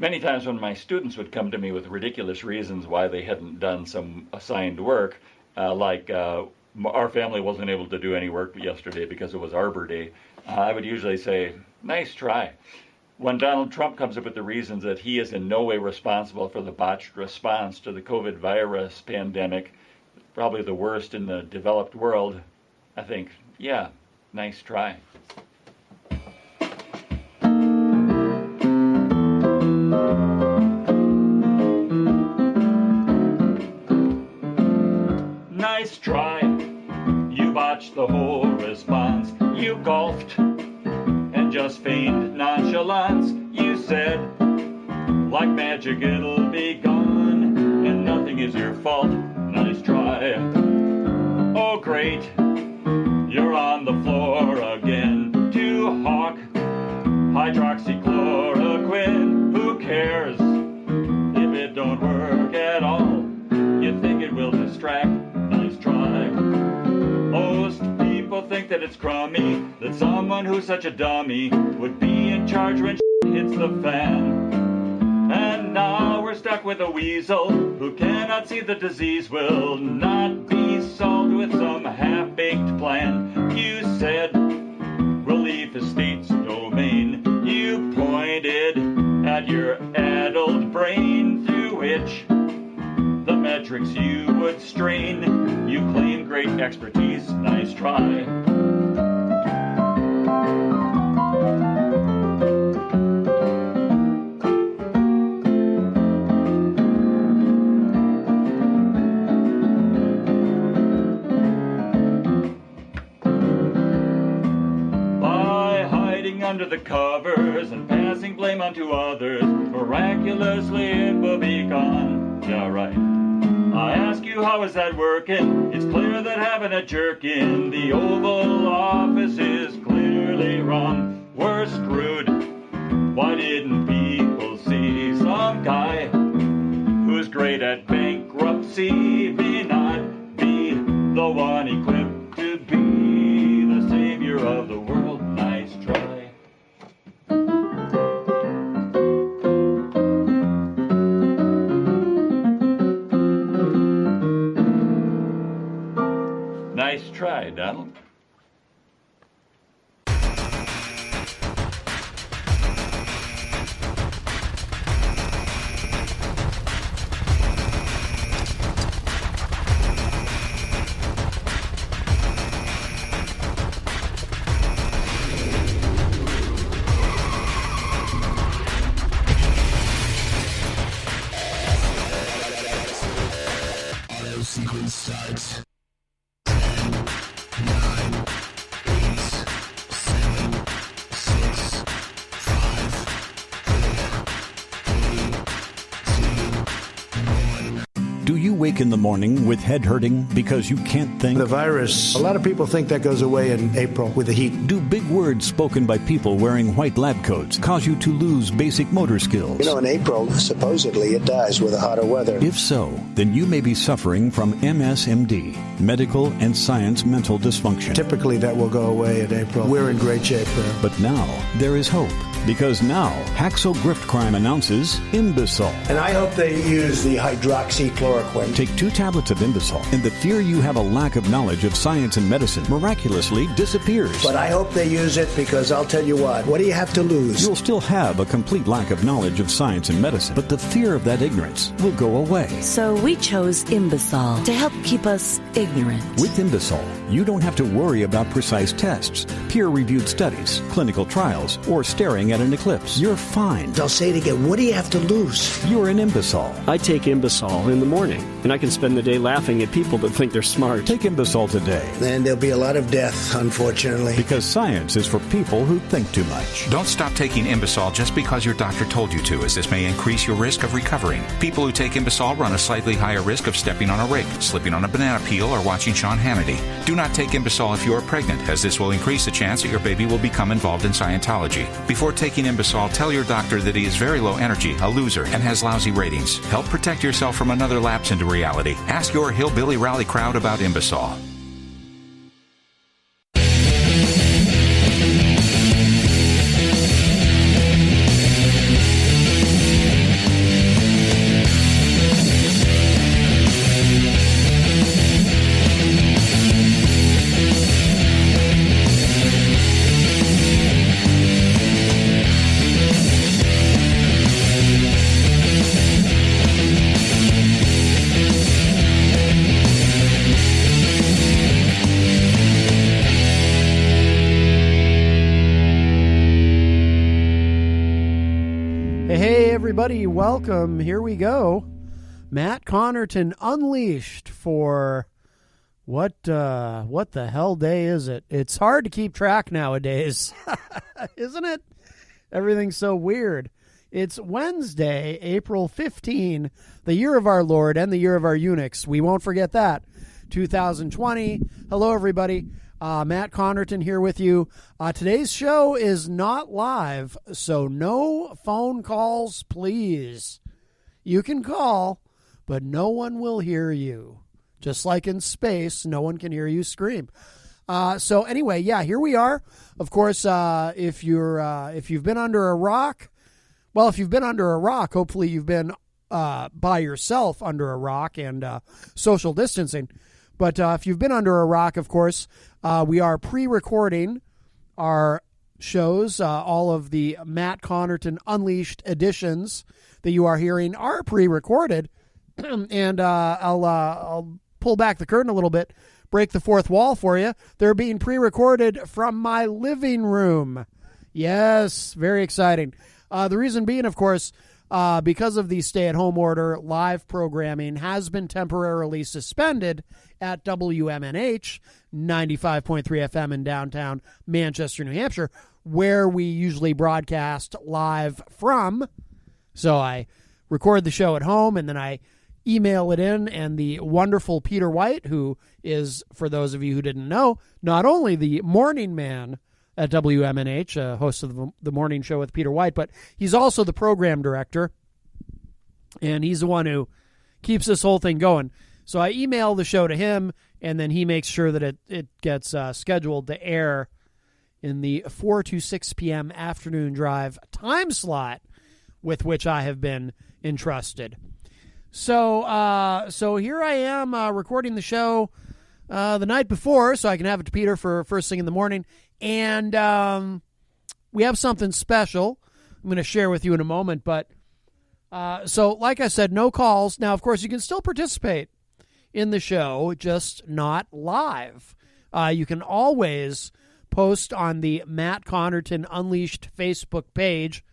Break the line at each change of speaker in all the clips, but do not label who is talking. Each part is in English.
Many times when my students would come to me with ridiculous reasons why they hadn't done some assigned work, like our family wasn't able to do any work yesterday because it was Arbor Day, I would usually say, nice try. When Donald Trump comes up with the reasons that he is in no way responsible for the botched response to the COVID virus pandemic, probably the worst in the developed world, I think, yeah, nice try. Nice try. You botched the whole response. You golfed and just feigned nonchalance. You said, like magic it'll be gone, and nothing is your fault. Nice try. Oh great, you're on the floor again. To hawk hydroxychloroquine. Who cares if it don't work at all? You think it will distract. Nice try. Most people think that it's crummy that someone who's such a dummy would be in charge when shit hits the fan. And now we're stuck with a weasel who cannot see the disease will not be solved with some half-baked plan. You said relief is state's domain. You pointed at your addled brain through which the metrics you would strain. You claim great expertise. Nice try. Under the covers and passing blame onto others, miraculously it will be gone. Yeah, right. I ask you, how is that working? It's clear that having a jerk in the Oval Office is clearly wrong. We're screwed. Why didn't people see some guy who's great at bankruptcy may not be the one equipped to be the savior of the world? Nice try. Nice try, Donald.
Auto sequence starts.
Do you wake in the morning with head hurting because you can't think?
The virus, a lot of people think that goes away in April with the heat.
Do big words spoken by people wearing white lab coats cause you to lose basic motor skills?
You know, in April, supposedly it dies with the hotter weather.
If so, then you may be suffering from MSMD, medical and science mental dysfunction.
Typically that will go away in April. We're in great shape there.
But now there is hope, because now Haxo Grift Crime announces Imbisol.
And I hope they use the hydroxychloroquine.
Take 2 tablets of Imbisol, and the fear you have a lack of knowledge of science and medicine miraculously disappears.
But I hope they use it, because I'll tell you what do you have to lose?
You'll still have a complete lack of knowledge of science and medicine, but the fear of that ignorance will go away.
So we chose Imbisol to help keep us ignorant.
With Imbisol, you don't have to worry about precise tests, peer-reviewed studies, clinical trials, or staring at an eclipse. You're fine.
I'll say it again. What do you have to lose?
You're an Imbisol.
I take Imbisol in the morning, and I can spend the day laughing at people that think they're smart.
Take Imbisol today.
And there'll be a lot of death, unfortunately.
Because science is for people who think too much.
Don't stop taking Imbisol just because your doctor told you to, as this may increase your risk of recovering. People who take Imbisol run a slightly higher risk of stepping on a rake, slipping on a banana peel, or watching Sean Hannity. Do not take Imbisol if you are pregnant, as this will increase the chance that your baby will become involved in Scientology. Before taking Imbisol, tell your doctor that he is very low energy, a loser, and has lousy ratings. Help protect yourself from another lapse into reality. Ask your hillbilly rally crowd about Imbisol.
Hey everybody, welcome. Here we go. Matt Connarton Unleashed for what the hell day is it? It's hard to keep track nowadays, isn't it? Everything's so weird. It's Wednesday, April 15, the year of our Lord and the year of our eunuchs. We won't forget that. 2020. Hello everybody. Matt Connarton here with you. Today's show is not live, so no phone calls, please. You can call, but no one will hear you. Just like in space, no one can hear you scream. So anyway, yeah, here we are. Of course, if you've been under a rock, well, if you've been under a rock, hopefully you've been by yourself under a rock and social distancing. But if you've been under a rock, of course, we are pre-recording our shows. All of the Matt Connarton Unleashed editions that you are hearing are pre-recorded. And I'll pull back the curtain a little bit, break the fourth wall for you. They're being pre-recorded from my living room. Yes, very exciting. The reason being, of course, because of the stay-at-home order, live programming has been temporarily suspended at WMNH 95.3 FM in downtown Manchester, New Hampshire, where we usually broadcast live from. So I record the show at home, and then I email it in, and the wonderful Peter White, who is, for those of you who didn't know, not only the morning man at WMNH, host of the morning show with Peter White, but he's also the program director, and he's the one who keeps this whole thing going. So I email the show to him, and then he makes sure that it gets scheduled to air in the 4 to 6 p.m. afternoon drive time slot with which I have been entrusted. So here I am recording the show the night before so I can have it to Peter for first thing in the morning. And we have something special I'm going to share with you in a moment. But so, like I said, no calls. Now, of course, you can still participate in the show, just not live. You can always post on the Matt Connarton Unleashed Facebook page.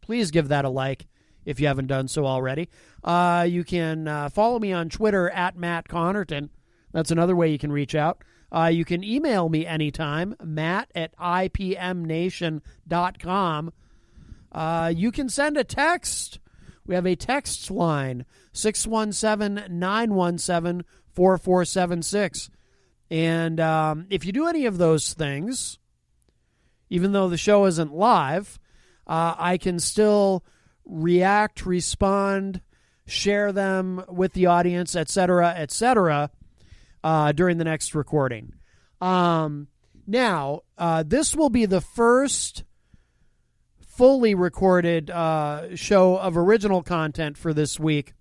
Please give that a like if you haven't done so already. You can follow me on Twitter at Matt Connarton. That's another way you can reach out. You can email me anytime, matt@ipmnation.com. You can send a text. We have a text line, 617-917-4476. And if you do any of those things, even though the show isn't live, I can still react, respond, share them with the audience, etc., during the next recording. Now, this will be the first fully recorded show of original content for this week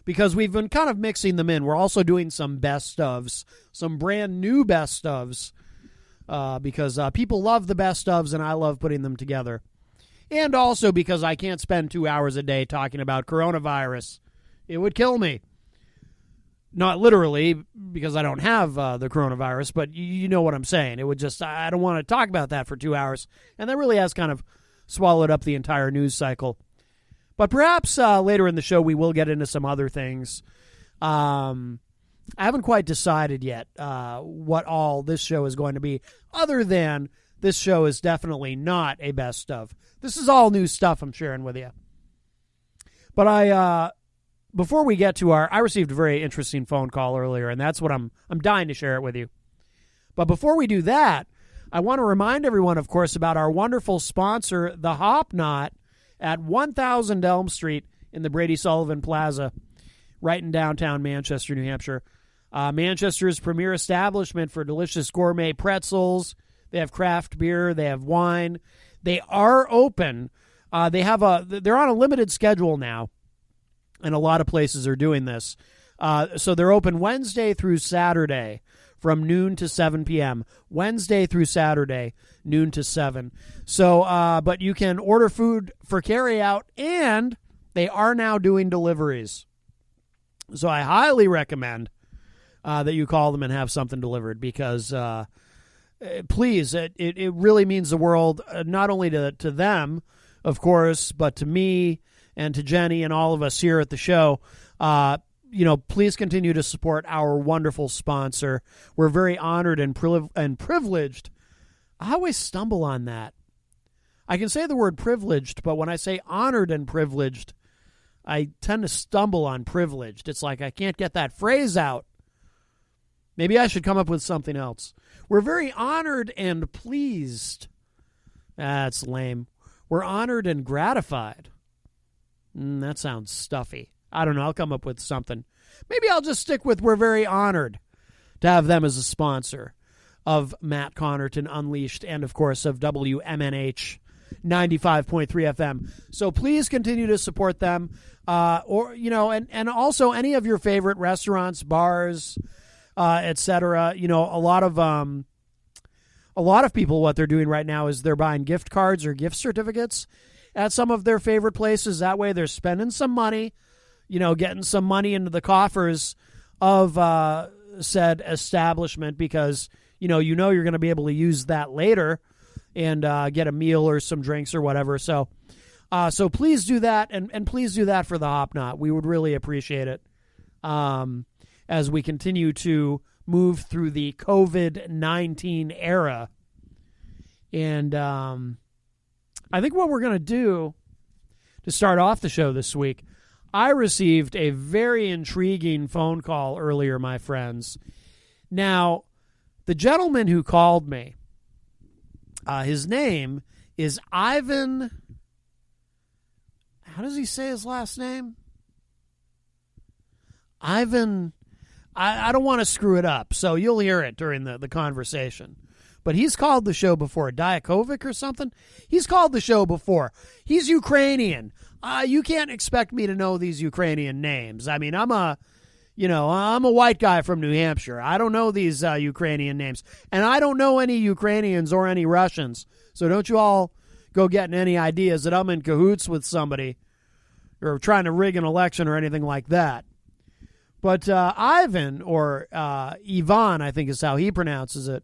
because we've been kind of mixing them in. We're also doing some best ofs, some brand new best ofs, because people love the best ofs and I love putting them together. And also because I can't spend 2 hours a day talking about coronavirus. It would kill me. Not literally, because I don't have the coronavirus, but you know what I'm saying. It would just, I don't want to talk about that for 2 hours. And that really has kind of swallowed up the entire news cycle. But perhaps later in the show we will get into some other things. I haven't quite decided yet what all this show is going to be, other than this show is definitely not a best of. This is all new stuff I'm sharing with you. But before we get to I received a very interesting phone call earlier, and that's what I'm dying to share it with you. But before we do that, I want to remind everyone, of course, about our wonderful sponsor, the Hop Knot, at 1000 Elm Street in the Brady Sullivan Plaza, right in downtown Manchester, New Hampshire. Manchester's premier establishment for delicious gourmet pretzels. They have craft beer. They have wine. They are open. They're on a limited schedule now, and a lot of places are doing this. So they're open Wednesday through Saturday from noon to 7 p.m. Wednesday through Saturday, noon to 7. So, but you can order food for carryout, and they are now doing deliveries. So I highly recommend that you call them and have something delivered, because please, it really means the world, not only to them, of course, but to me and to Jenny and all of us here at the show, please continue to support our wonderful sponsor. We're very honored and privileged. I always stumble on that. I can say the word privileged, but when I say honored and privileged, I tend to stumble on privileged. It's like I can't get that phrase out. Maybe I should come up with something else. We're very honored and pleased. That's lame. We're honored and gratified. That sounds stuffy. I don't know. I'll come up with something. Maybe I'll just stick with we're very honored to have them as a sponsor of Matt Connarton Unleashed and, of course, of WMNH 95.3 FM. So please continue to support them. And also any of your favorite restaurants, bars, etc. A lot of people, what they're doing right now is they're buying gift cards or gift certificates at some of their favorite places. That way they're spending some money, getting some money into the coffers of said establishment because, you're going to be able to use that later and get a meal or some drinks or whatever. So please do that, and please do that for the Hop Knot. We would really appreciate it as we continue to move through the COVID-19 era. And I think what we're going to do to start off the show this week, I received a very intriguing phone call earlier, my friends. Now, the gentleman who called me, his name is Ivan. How does he say his last name? Ivan. I don't want to screw it up, so you'll hear it during the conversation. But he's called the show before. Diakovic or something? He's called the show before. He's Ukrainian. You can't expect me to know these Ukrainian names. I mean, I'm a white guy from New Hampshire. I don't know these Ukrainian names. And I don't know any Ukrainians or any Russians. So don't you all go getting any ideas that I'm in cahoots with somebody or trying to rig an election or anything like that. But Ivan, or Ivan, I think is how he pronounces it,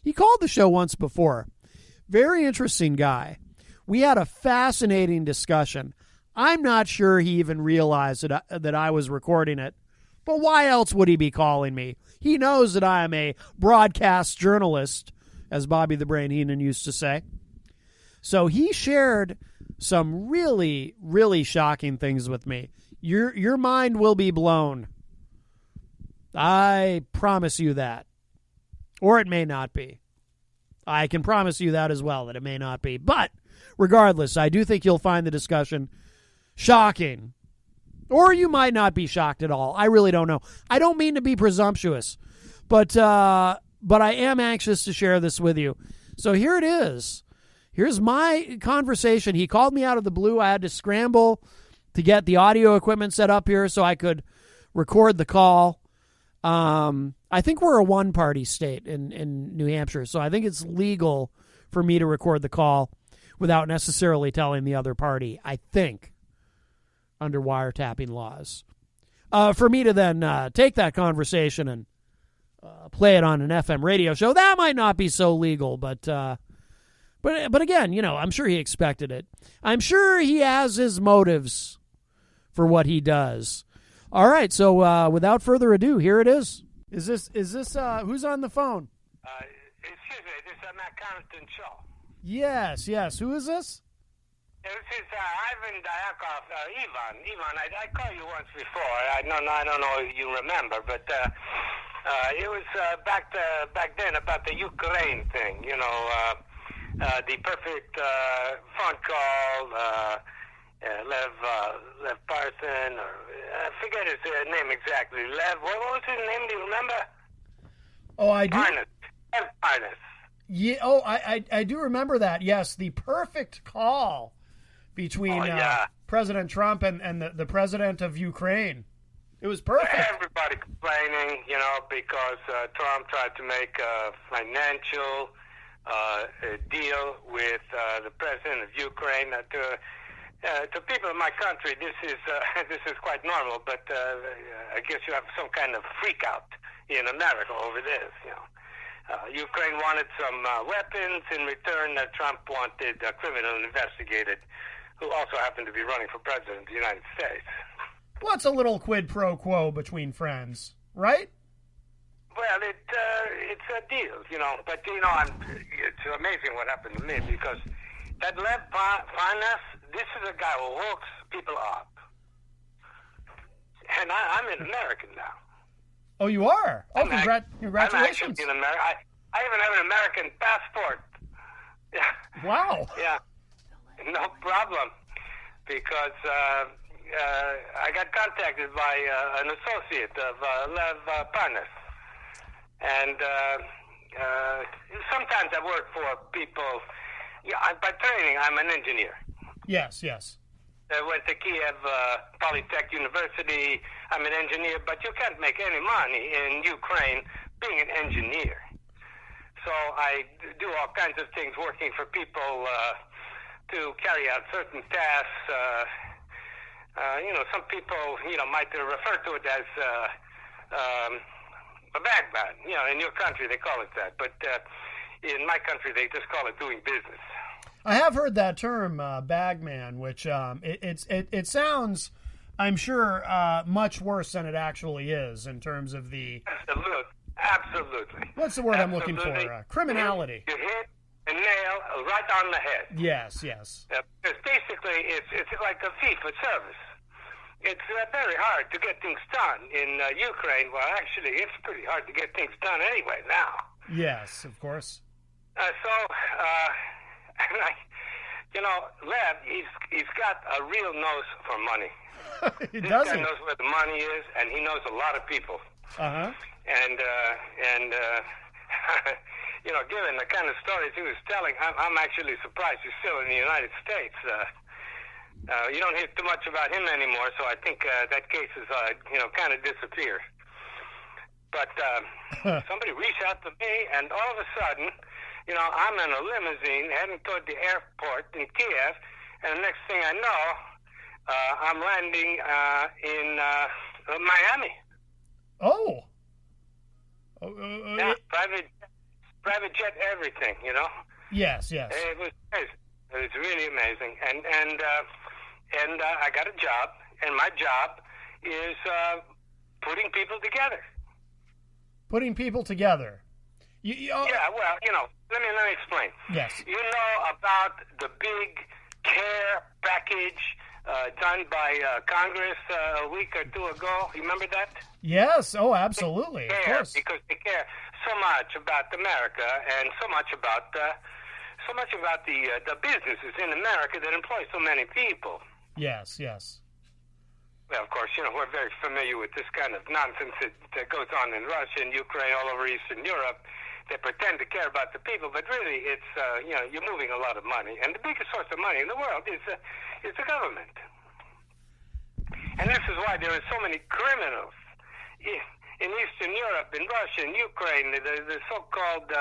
he called the show once before. Very interesting guy. We had a fascinating discussion. I'm not sure he even realized that I was recording it. But why else would he be calling me? He knows that I am a broadcast journalist, as Bobby the Brain Heenan used to say. So he shared some really, really shocking things with me. Your mind will be blown. I promise you that. Or it may not be. I can promise you that as well, that it may not be. But regardless, I do think you'll find the discussion shocking. Or you might not be shocked at all. I really don't know. I don't mean to be presumptuous, but I am anxious to share this with you. So here it is. Here's my conversation. He called me out of the blue. I had to scramble to get the audio equipment set up here so I could record the call. I think we're a one-party state in New Hampshire, so I think it's legal for me to record the call without necessarily telling the other party, I think, under wiretapping laws. For me to then take that conversation and play it on an FM radio show, that might not be so legal, but again, I'm sure he expected it. I'm sure he has his motives for what he does. All right, so without further ado, here it is. Is this who's on the phone?
Excuse me, this is Matt Connarton show.
Yes. Who is this?
This is Ivan Diakov. Ivan, I called you once before. I don't know if you remember, but it was back then about the Ukraine thing. The perfect phone call. Lev Parson, or I forget his name exactly. Lev, what was his name? Do you remember?
Oh, I do.
Lev Parnas.
Yeah. Oh, I do remember that. Yes, the perfect call between President Trump and the president of Ukraine. It was perfect.
Everybody complaining, because Trump tried to make a financial deal with the president of Ukraine. To people in my country, this is quite normal, but I guess you have some kind of freak out in America over this. Ukraine wanted some weapons. In return, Trump wanted a criminal investigated who also happened to be running for president of the United States.
What's a little quid pro quo between friends, right?
Well, it's a deal, But it's amazing what happened to me because that Lev Parnas, this is a guy who hooks people up, and I'm an American now.
Oh, you are? Oh, congratulations!
I'm actually in America. I even have an American passport. Yeah.
Wow.
Yeah. No problem, because I got contacted by an associate of Lev Parnas. And sometimes I work for people. By training, I'm an engineer.
Yes.
I went to Kiev Polytech University. I'm an engineer, but you can't make any money in Ukraine being an engineer. So I do all kinds of things working for people to carry out certain tasks. Some people, might refer to it as a bagman. In your country they call it that, but in my country they just call it doing business.
I have heard that term, bagman, which it sounds, I'm sure, much worse than it actually is in terms of the...
Absolutely.
What's the word I'm looking for? Criminality.
You hit a nail right on the head.
Yes.
Because basically it's like a fee for service. It's very hard to get things done in Ukraine. Well, actually, it's pretty hard to get things done anyway now.
Yes, of course.
Lev, he's got a real nose for money.
He
this
doesn't.
guy knows where the money is, and he knows a lot of people.
Uh-huh.
And given the kind of stories he was telling, I'm actually surprised he's still in the United States. You don't hear too much about him anymore, so I think that case is, kind of disappeared. But somebody reached out to me, and all of a sudden, I'm in a limousine heading toward the airport in Kiev, and the next thing I know, I'm landing in Miami.
Oh.
Yeah, private jet, everything,
Yes.
It was amazing. It was really amazing, and I got a job, and my job is putting people together.
Putting people together.
Yeah, well, let me explain.
Yes.
You know about the big care package done by Congress a week or two ago? You remember that?
Yes. Oh, absolutely. Of course.
Because they care so much about America and so much about the businesses in America that employ so many people.
Yes.
Well, of course, we're very familiar with this kind of nonsense that goes on in Russia and Ukraine, all over Eastern Europe. They pretend to care about the people, but really it's, you're moving a lot of money. And the biggest source of money in the world is the government. And this is why there are so many criminals in Eastern Europe, in Russia, in Ukraine, the so-called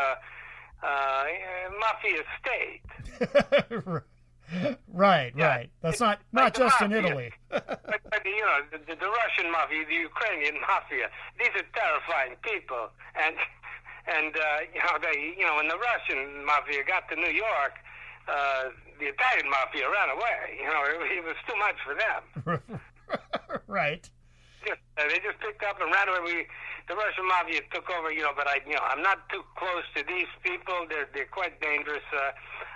mafia state.
Right. That's not just in Italy.
but the Russian mafia, the Ukrainian mafia, these are terrifying people. And when the Russian mafia got to New York, the Italian mafia ran away. It was too much for them.
Right.
They just picked up and ran away. The Russian mafia took over, but I'm not too close to these people. They're quite dangerous.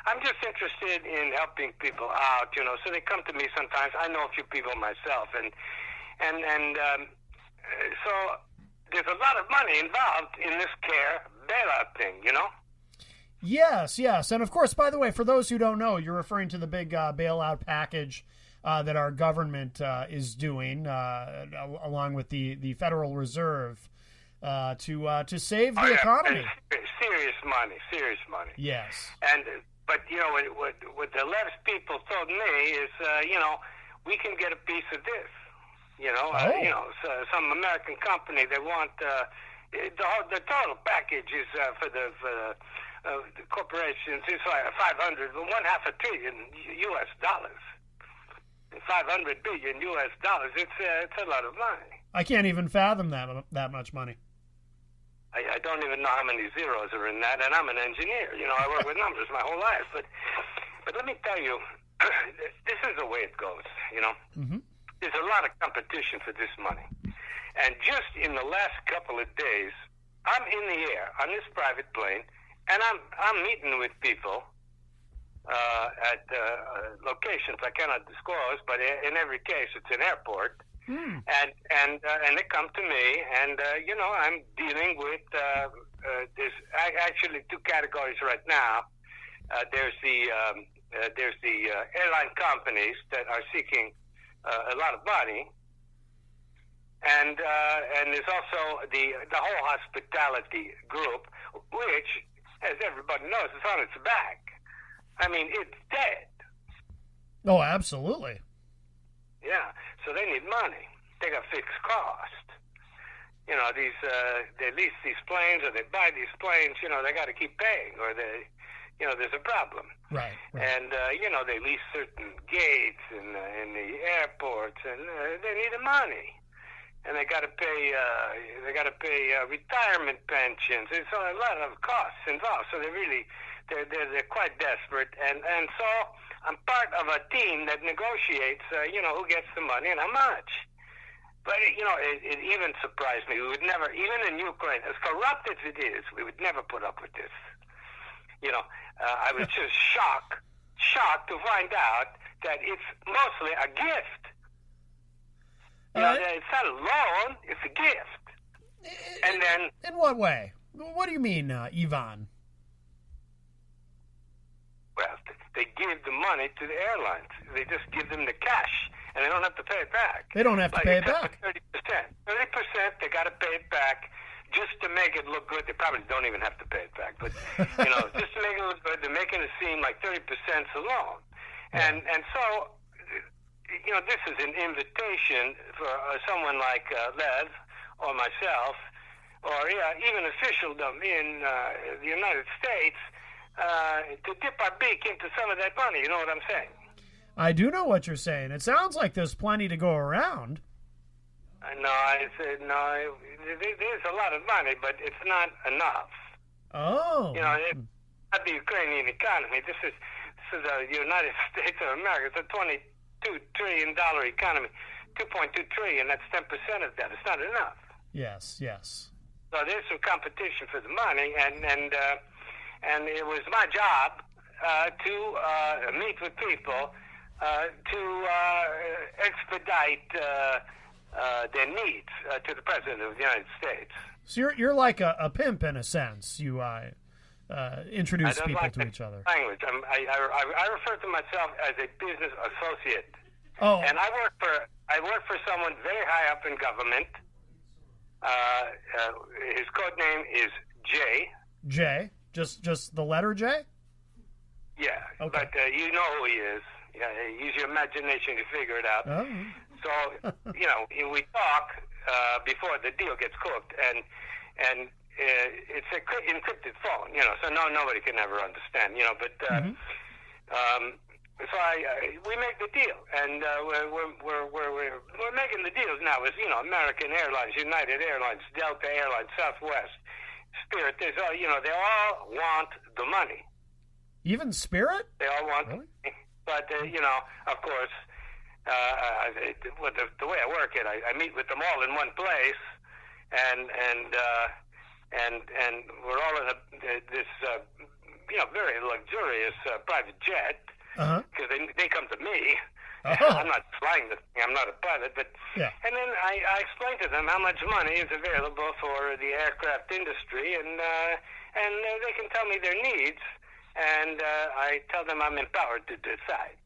I'm just interested in helping people out, so they come to me sometimes. I know a few people myself, and so there's a lot of money involved in this care bailout thing,
Yes, and of course, by the way, for those who don't know, you're referring to the big bailout package that our government is doing, along with the Federal Reserve, to save the economy.
Serious money.
Yes.
But what the left people told me is, we can get a piece of this. So some American company, they want the total package is for the corporations is like $500 billion U.S. dollars. $500 billion U.S. dollars. It's a lot of money.
I can't even fathom that much money.
I don't even know how many zeros are in that, and I'm an engineer. I work with numbers my whole life. But let me tell you, this is the way it goes, you know.
Mm-hmm.
There's a lot of competition for this money. And just in the last couple of days, I'm in the air on this private plane, and I'm meeting with people at locations I cannot disclose, but in every case, it's an airport.
Mm.
And they come to me, and you know, I'm dealing with there's actually two categories right now. There's the airline companies that are seeking a lot of money, and there's also the whole hospitality group, which, as everybody knows, is on its back. I mean, it's dead.
Oh, absolutely.
Yeah, so they need money. They got fixed cost. You know, they lease these planes or they buy these planes. You know, they got to keep paying, or there's a problem.
Right.
And you know, they lease certain gates in the airports, and they need the money. And they got to pay. Retirement pensions. There's a lot of costs involved. So they're quite desperate. And so I'm part of a team that negotiates. You know, who gets the money and how much. But you know, it even surprised me. We would never, even in Ukraine, as corrupt as it is, we would never put up with this. You know, I was just shocked to find out that it's mostly a gift. You know, it's not a loan; it's a gift. And then,
in what way? What do you mean, Ivan?
Well, they give the money to the airlines. They just give them the cash, and they don't have to pay it back.
They don't have to pay it back.
30%. 30%, they got to pay it back just to make it look good. They probably don't even have to pay it back, but you know, just to make it look good, they're making it seem like 30% is a loan. And so, you know, this is an invitation for someone like Lev or myself, or even officialdom in the United States, to dip our beak into some of that money. You know what I'm saying?
I do know what you're saying. It sounds like there's plenty to go around.
No, I said no. There's a lot of money, but it's not enough.
Oh,
you know, it's not the Ukrainian economy. This is the United States of America. It's a $22 trillion economy, 2.2 trillion. That's 10% of that. It's not enough.
Yes.
So there's some competition for the money, and it was my job to meet with people to expedite their needs to the President of the United States.
So you're like a pimp in a sense. You introduce people to each other.
Language. I refer to myself as a business associate.
Oh,
and I work for someone very high up in government. His code name is J.
J. Just the letter J?
Yeah.
Okay.
But you know who he is. Yeah, use your imagination to figure it out.
Oh.
So, you know, we talk before the deal gets cooked, and it's an encrypted phone, you know, so nobody can ever understand, you know. But so we make the deal, and we're making the deals now with, you know, American Airlines, United Airlines, Delta Airlines, Southwest, Spirit. There's all, you know, they all want the money.
Even Spirit?
They all want,
really?
But you know, of course. The way I work it, I meet with them all in one place, and we're all in this you know, very luxurious private jet, because they come to me. I'm not flying the thing. I'm not a pilot, but and then I explain to them how much money is available for the aircraft industry, and they can tell me their needs, and I tell them I'm empowered to decide.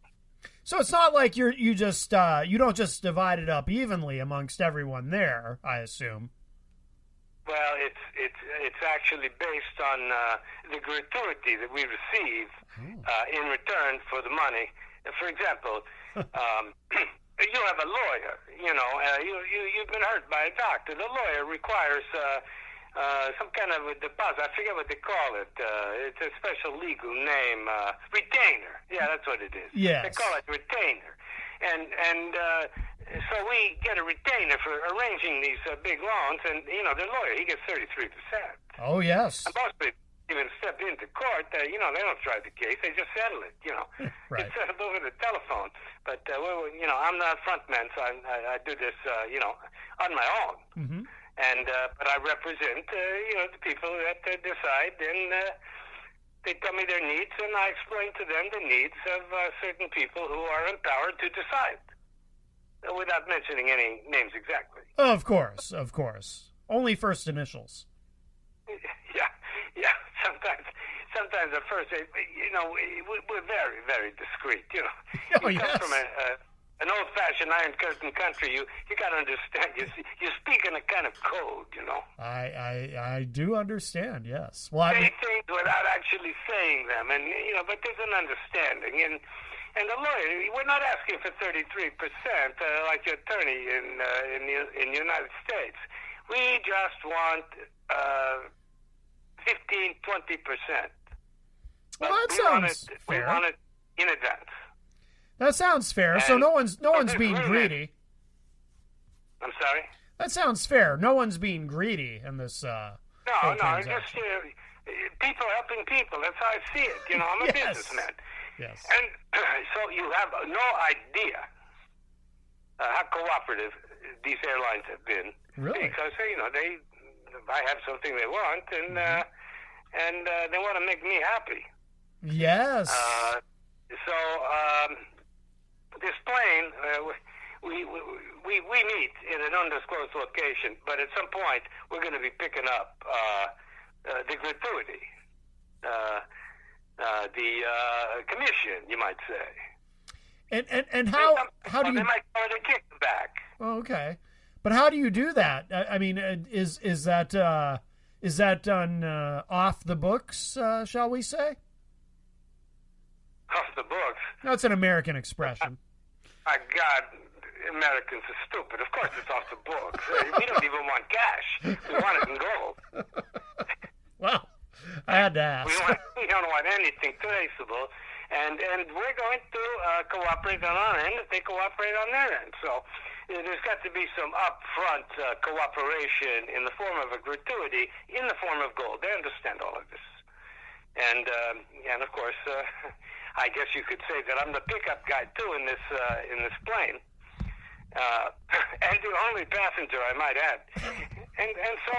So it's not like you don't just divide it up evenly amongst everyone there, I assume.
Well, it's actually based on the gratuity that we receive in return for the money. For example, you have a lawyer. You know, you've been hurt by a doctor. The lawyer requires some kind of a deposit. I forget what they call it. It's a special legal name. Retainer. Yeah, that's what it is.
Yes.
They call it retainer. And so we get a retainer for arranging these big loans. And, you know, the lawyer, he gets 33%.
Oh, yes.
And even step into court. They don't try the case; they just settle it.
Right.
It's settled over the telephone. But I'm not front man, so I do this, on my own.
Mm-hmm.
And but I represent, the people that decide, and they tell me their needs, and I explain to them the needs of certain people who are empowered to decide, without mentioning any names exactly.
Of course. Only first initials.
Yeah. Sometimes at first, we're very, very discreet. You come from an old-fashioned Iron Curtain country. You got to understand. You speak in a kind of code.
I do understand. Yes. Well,
say things without actually saying them, and but there's an understanding. And the lawyer, we're not asking for 33%, like your attorney in the United States. We just want 15, 20%.
Well, that sounds fair.
We want it in advance.
That sounds fair. So no one's being greedy.
I'm sorry?
That sounds fair. No one's being greedy in this.
No. Just people helping people. That's how I see it. I'm a businessman.
Yes.
And so you have no idea how cooperative these airlines have been.
Really?
Because I have something they want, and they want to make me happy.
Yes.
So this plane, we meet in an undisclosed location, but at some point we're going to be picking up the gratuity, the commission, you might say.
And how do you?
They might call it a kickback.
Oh, okay. But how do you do that? I mean, is that done off the books, shall we say?
Off the books?
That's an American expression.
My God, Americans are stupid. Of course it's off the books. We don't even want cash. We want it in gold.
Well, I had to ask.
We don't want anything traceable. And we're going to cooperate on our end if they cooperate on their end. So there's got to be some upfront cooperation in the form of a gratuity, in the form of gold. They understand all of this. And of course, I guess you could say that I'm the pickup guy too in this plane, and the only passenger, I might add. And so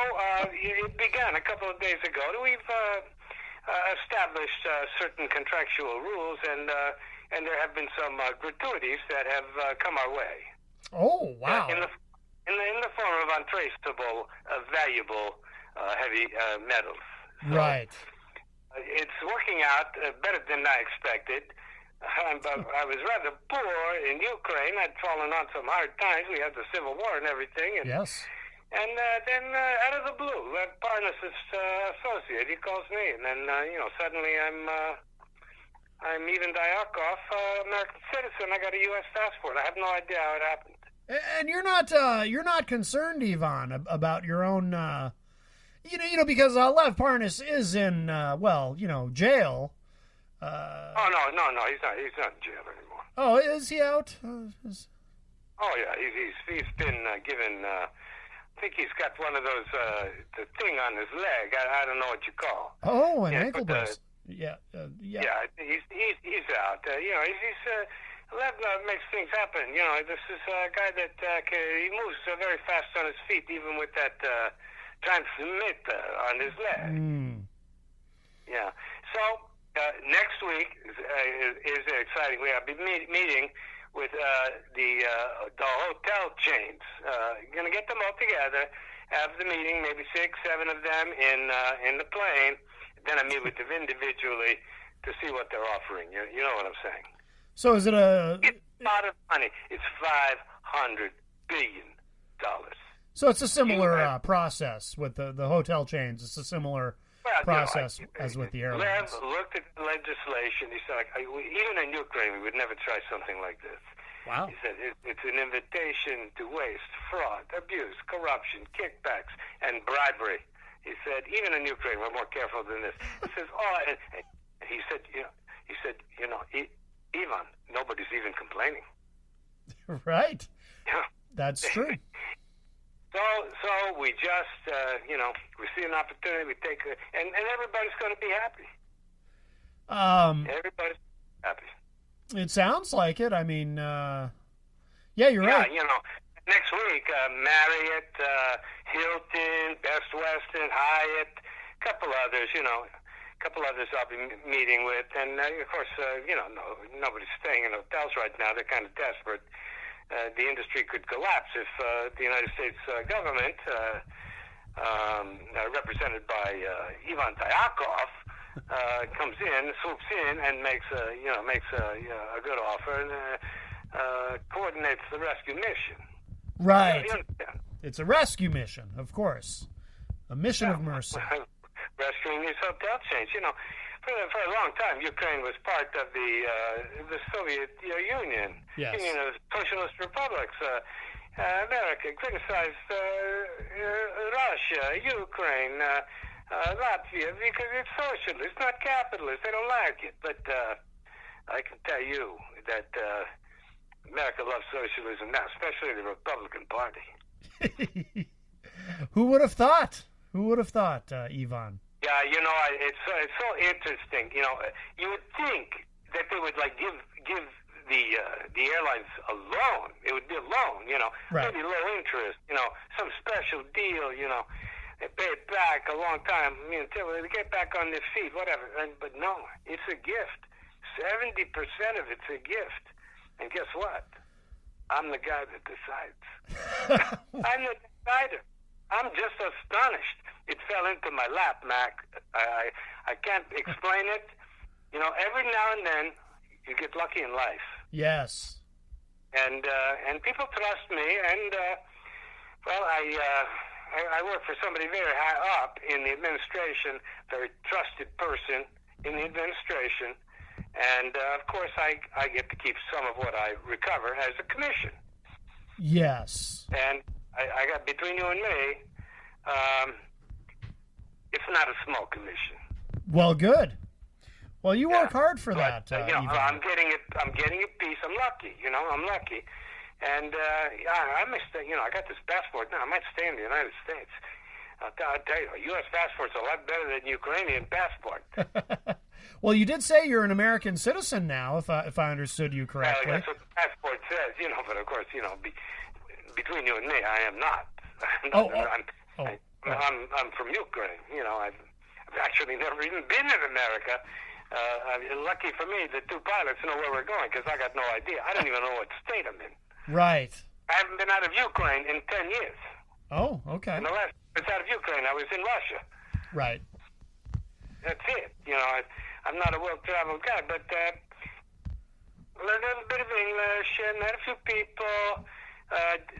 it began a couple of days ago. We've established certain contractual rules, and there have been some gratuities that have come our way.
Oh, wow!
In the form of untraceable, valuable, heavy metals. So,
right.
It's working out better than I expected. I was rather poor in Ukraine. I'd fallen on some hard times. We had the Civil War and everything. And,
yes.
And then out of the blue, that Parnassus associate, he calls me, and then suddenly I'm even Diakov, American citizen. I got a U.S. passport. I have no idea how it happened.
And you're not concerned, Ivan, about your own. Because Lev Parnas is in, jail.
No, he's not in jail anymore.
Oh, is he out?
Oh yeah, he's been given. I think he's got one of those the thing on his leg. I don't know what you call.
Oh, an ankle brace. Yeah.
Yeah, he's out. Lev makes things happen. This is a guy that he moves very fast on his feet, even with that transmitter on his leg. Yeah. So next week is exciting. We have been meeting with the hotel chains. Going to get them all together, have the meeting, maybe 6, 7 of them in the plane. Then I meet with them individually to see what they're offering. You know what I'm saying?
So is it
It's a lot of money. It's $500 billion.
So it's a similar process with the hotel chains. It's a similar process as with the airlines.
Lev looked at the legislation. He said, even in Ukraine, we would never try something like this.
Wow.
He said, it's an invitation to waste, fraud, abuse, corruption, kickbacks, and bribery. He said, even in Ukraine, we're more careful than this. He says, and he said, Ivan, nobody's even complaining.
Right.
Yeah.
That's true.
So So we just, we see an opportunity, we take it, and everybody's going to be happy. Everybody's happy.
It sounds like it. I mean, yeah, you're right.
Next week, Marriott, Hilton, Best Western, Hyatt, a couple others, I'll be meeting with. And, of course, nobody's staying in hotels right now. They're kind of desperate. The industry could collapse if the United States government, represented by Ivan Dayakov, comes in, swoops in, and makes a good offer and coordinates the rescue mission.
Right. It's a rescue mission, of course. A mission of mercy.
Rescuing these hotel chains. For a long time, Ukraine was part of the Soviet Union.
Yes.
Union of Socialist Republics. America criticized Russia, Ukraine, Latvia, because it's socialist, not capitalist. They don't like it. But I can tell you that America loves socialism now, especially the Republican Party.
Who would have thought? Who would have thought, Ivan?
Yeah, it's so interesting. You would think that they would give the airlines a loan. It would be a loan,
right.
Maybe low interest, some special deal, they pay it back a long time, until they get back on their feet, whatever. But no, it's a gift. 70% of it's a gift. And guess what? I'm the guy that decides. I'm the decider. I'm just astonished. It fell into my lap, Mac. I can't explain it. Every now and then you get lucky in life.
Yes.
And people trust me. And I work for somebody very high up in the administration, very trusted person in the administration. And, of course, I get to keep some of what I recover as a commission.
Yes.
And I got, between you and me, it's not a small commission.
Well, good. Well, you work hard for that.
I'm getting a piece. I'm lucky. I'm lucky. And I may stay. I got this passport now. I might stay in the United States. I'll tell you, a U.S. passport's a lot better than a Ukrainian passport.
Well, you did say you're an American citizen now, if I understood you correctly.
That's what the passport says, but of course, between you and me, I am not. I'm from Ukraine. I've actually never even been in America. Lucky for me, the two pilots know where we're going because I got no idea. I don't even know what state I'm in.
Right.
I haven't been out of Ukraine in 10 years.
Oh, okay.
And the last I was out of Ukraine, I was in Russia.
Right.
That's it. I'm not a well-traveled guy, but learned a little bit of English, met a few people,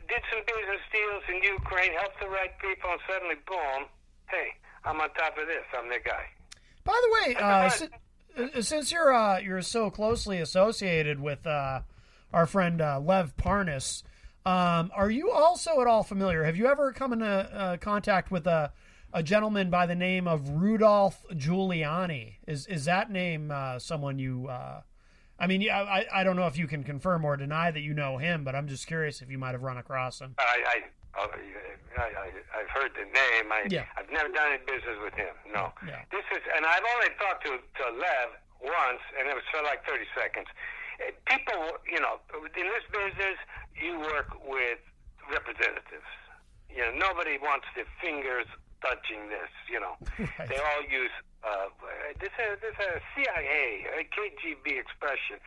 did some business deals in Ukraine, helped the right people, and suddenly, boom, hey, I'm on top of this. I'm the guy.
By the way, since you're so closely associated with our friend Lev Parnas, are you also at all familiar? Have you ever come into contact with a gentleman by the name of Rudolph Giuliani? Is that name someone you? I don't know if you can confirm or deny that you know him, but I'm just curious if you might have run across him.
I've heard the name. I've never done any business with him. No. Yeah. And I've only talked to Lev once, and it was for like 30 seconds. People, in this business, you work with representatives. Nobody wants their fingers touching this. Right. They all use this is a CIA, a KGB expression,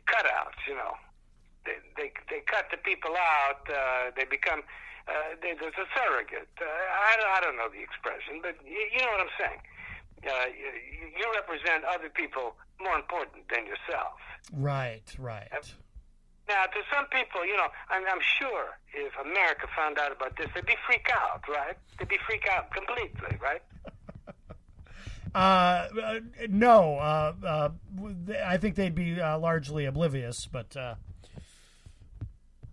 cutouts. They cut the people out. They become there's a surrogate. I don't know the expression, but you know what I'm saying. You represent other people more important than yourself.
Right.
Now, to some people, I'm sure if America found out about this, they'd be freaked out, right? They'd be freaked out completely, right?
No. I think they'd be largely oblivious, but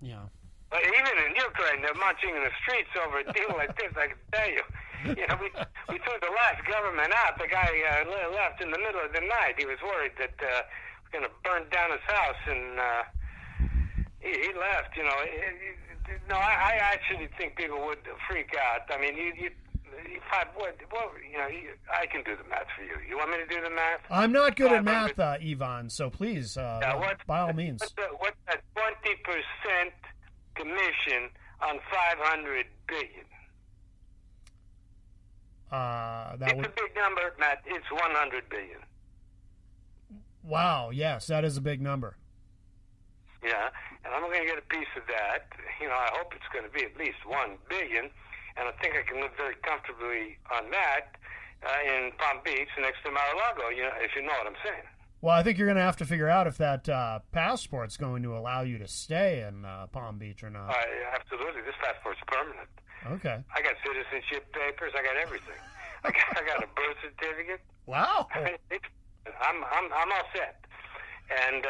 yeah.
But even in Ukraine, they're marching in the streets over a deal like this. I can tell you. We threw the last government out. The guy left in the middle of the night. He was worried that we're going to burn down his house, and he left. no, I actually think people would freak out. I mean, I can do the math for you. You want me to do the math?
I'm not good at math, Ivan, so please, by all means.
What's that 20% commission on $500 billion? It's a big number, Matt. It's $100 billion.
Wow, yes, that is a big number.
Yeah, and I'm going to get a piece of that. I hope it's going to be at least $1 billion, and I think I can live very comfortably on that in Palm Beach next to Mar-a-Lago, if you know what I'm saying.
Well, I think you're going to have to figure out if that passport's going to allow you to stay in Palm Beach or not.
Absolutely. This passport's permanent.
Okay.
I got citizenship papers. I got everything. I got a birth certificate.
Wow.
I'm all set. And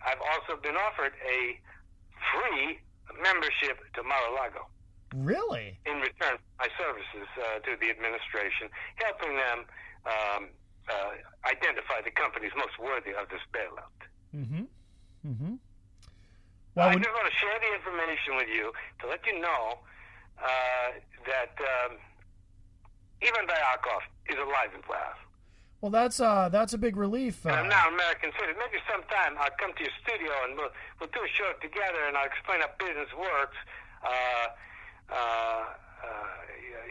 I've also been offered a free membership to Mar-a-Lago.
Really?
In return for my services to the administration, helping them identify the companies most worthy of this bailout.
Mm-hmm. Mm-hmm.
Well, I just want to share the information with you to let you know that Ivan Diakov is alive and well.
Well, that's a big relief.
And I'm now American citizen. Maybe sometime I'll come to your studio and we'll do a show together, and I'll explain how business works,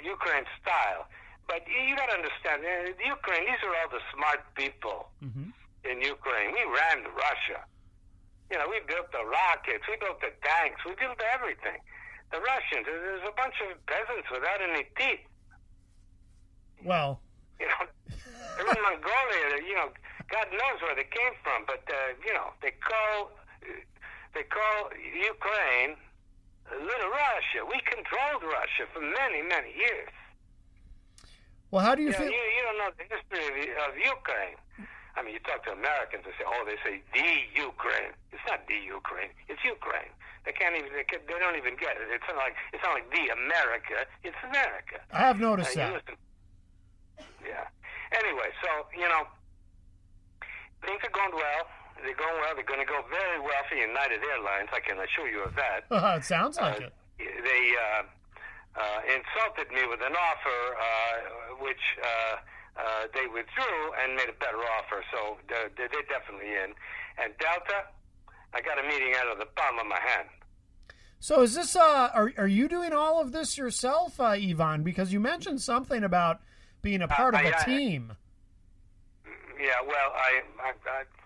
Ukraine style. But you got to understand, Ukraine. These are all the smart people in Ukraine. We ran Russia. We built the rockets, we built the tanks, we built everything. The Russians, there's a bunch of peasants without any teeth.
Well.
They're in Mongolia. God knows where they came from, but they call Ukraine Little Russia. We controlled Russia for many, many years.
Well, how do you feel?
You don't know the history of Ukraine. I mean, you talk to Americans, they say the Ukraine. It's not the Ukraine. It's Ukraine. They can't even. They don't even get it. It's not like the America. It's America.
I have noticed that.
Listen. Yeah. Anyway, so, things are going well. They're going well. They're going to go very well for United Airlines. I can assure you of that.
It sounds like it.
They insulted me with an offer, which they withdrew and made a better offer. So they're definitely in. And Delta, I got a meeting out of the palm of my hand.
So is this, are you doing all of this yourself, Ivan? Because you mentioned something about being a part of a team.
Yeah, well,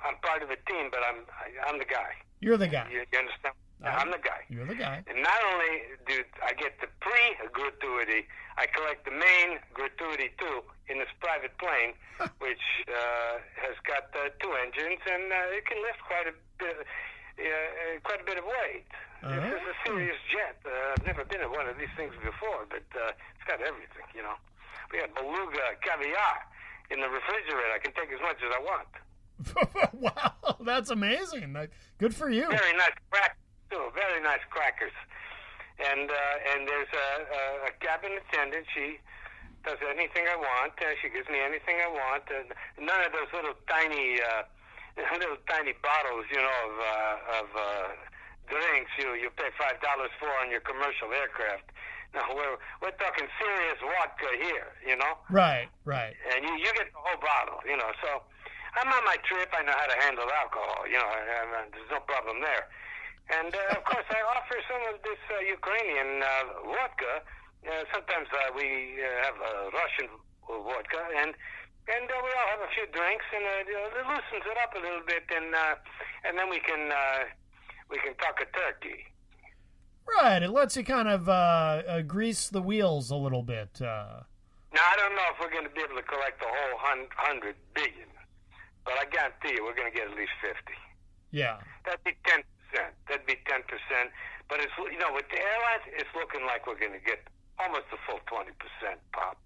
I'm part of a team, but I'm the guy.
You're the guy.
You understand? I'm the guy.
You're the guy.
And not only do I get the pre-gratuity, I collect the main gratuity too in this private plane, which has got 2 engines, and it can lift quite a bit of weight. This is a serious jet. I've never been in one of these things before, but it's got everything, We got beluga caviar in the refrigerator. I can take as much as I want.
Wow, that's amazing. Good for you.
Very nice crackers, too. Very nice crackers. And there's a cabin attendant. She does anything I want. She gives me anything I want. None of those little tiny bottles, of drinks you pay $5 for on your commercial aircraft. No, we're talking serious vodka here,
Right.
And you get the whole bottle, So I'm on my trip. I know how to handle alcohol, there's no problem there. And, of course, I offer some of this Ukrainian vodka. Sometimes we have Russian vodka, and we all have a few drinks, and it loosens it up a little bit, and then we can talk a turkey.
Right, it lets you kind of grease the wheels a little bit.
Now, I don't know if we're going to be able to collect the whole $100 billion, but I guarantee you we're going to get at least 50.
Yeah.
That'd be 10%. That'd be 10%. But it's with the airlines, it's looking like we're going to get almost a full 20% pop.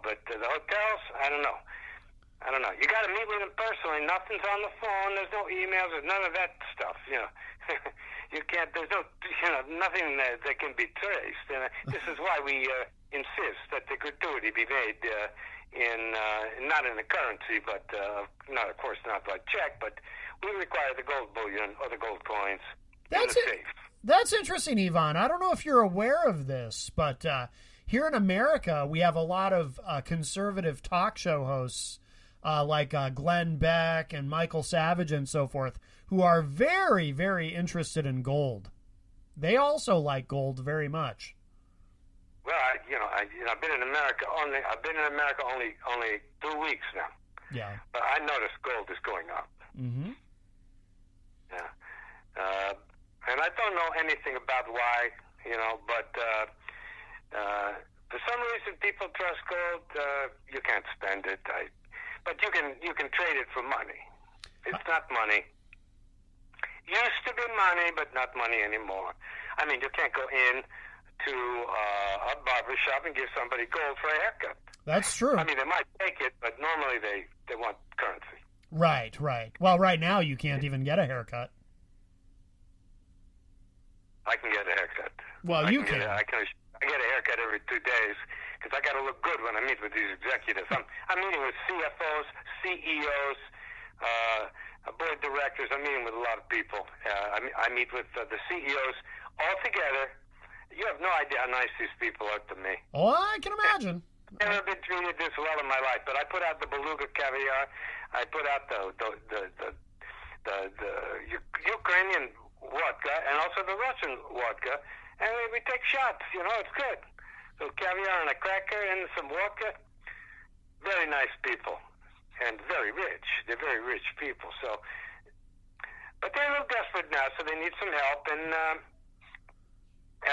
But the hotels, I don't know. You got to meet with them personally. Nothing's on the phone. There's no emails. There's none of that stuff. You can't. There's nothing that can be traced. And this is why we insist that the gratuity be made not in the currency, but not, of course, not by check. But we require the gold bullion or the gold coins in the safe.
That's interesting, Ivan. I don't know if you're aware of this, but here in America, we have a lot of conservative talk show hosts like Glenn Beck and Michael Savage and so forth, who are very, very interested in gold. They also like gold very much.
Well, I've been in America only. I've been in America only 2 weeks now.
Yeah.
But I noticed gold is going up.
Mm-hmm.
Yeah. And I don't know anything about why, but for some reason people trust gold. You can't spend it, but you can trade it for money. It's not money. Used to be money, but not money anymore. I mean, you can't go in to a barber shop and give somebody gold for a haircut.
That's true.
I mean, they might take it, but normally they want currency.
Right. Well, right now you can't even get a haircut.
I can get a haircut.
Well, you can.
I get a haircut every 2 days because I got to look good when I meet with these executives. I'm meeting with CFOs, CEOs, board directors. I'm meeting with a lot of people. I meet with the CEOs all together. You have no idea how nice these people are to me.
Oh, I can imagine.
I've never been treated this well in my life, but I put out the beluga caviar. I put out the Ukrainian vodka and also the Russian vodka, and we take shots. It's good. So caviar and a cracker and some vodka. Very nice people, and very rich. They're very rich people. So, but they're a little desperate now, so they need some help, and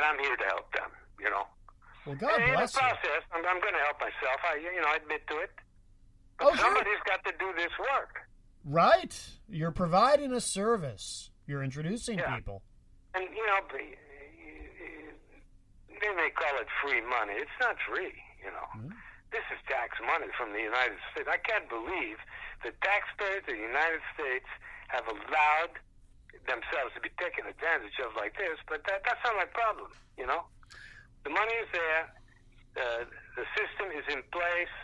I'm here to help them.
Well, God
and
bless
in the process, I'm going to help myself. I admit to it. But somebody's got to do this work.
Right. You're providing a service. You're introducing people.
And, they may call it free money. It's not free, Mm-hmm. This is tax money from the United States. I can't believe the taxpayers of the United States have allowed themselves to be taken advantage of like this, but that's not my problem, The money is there. The system is in place.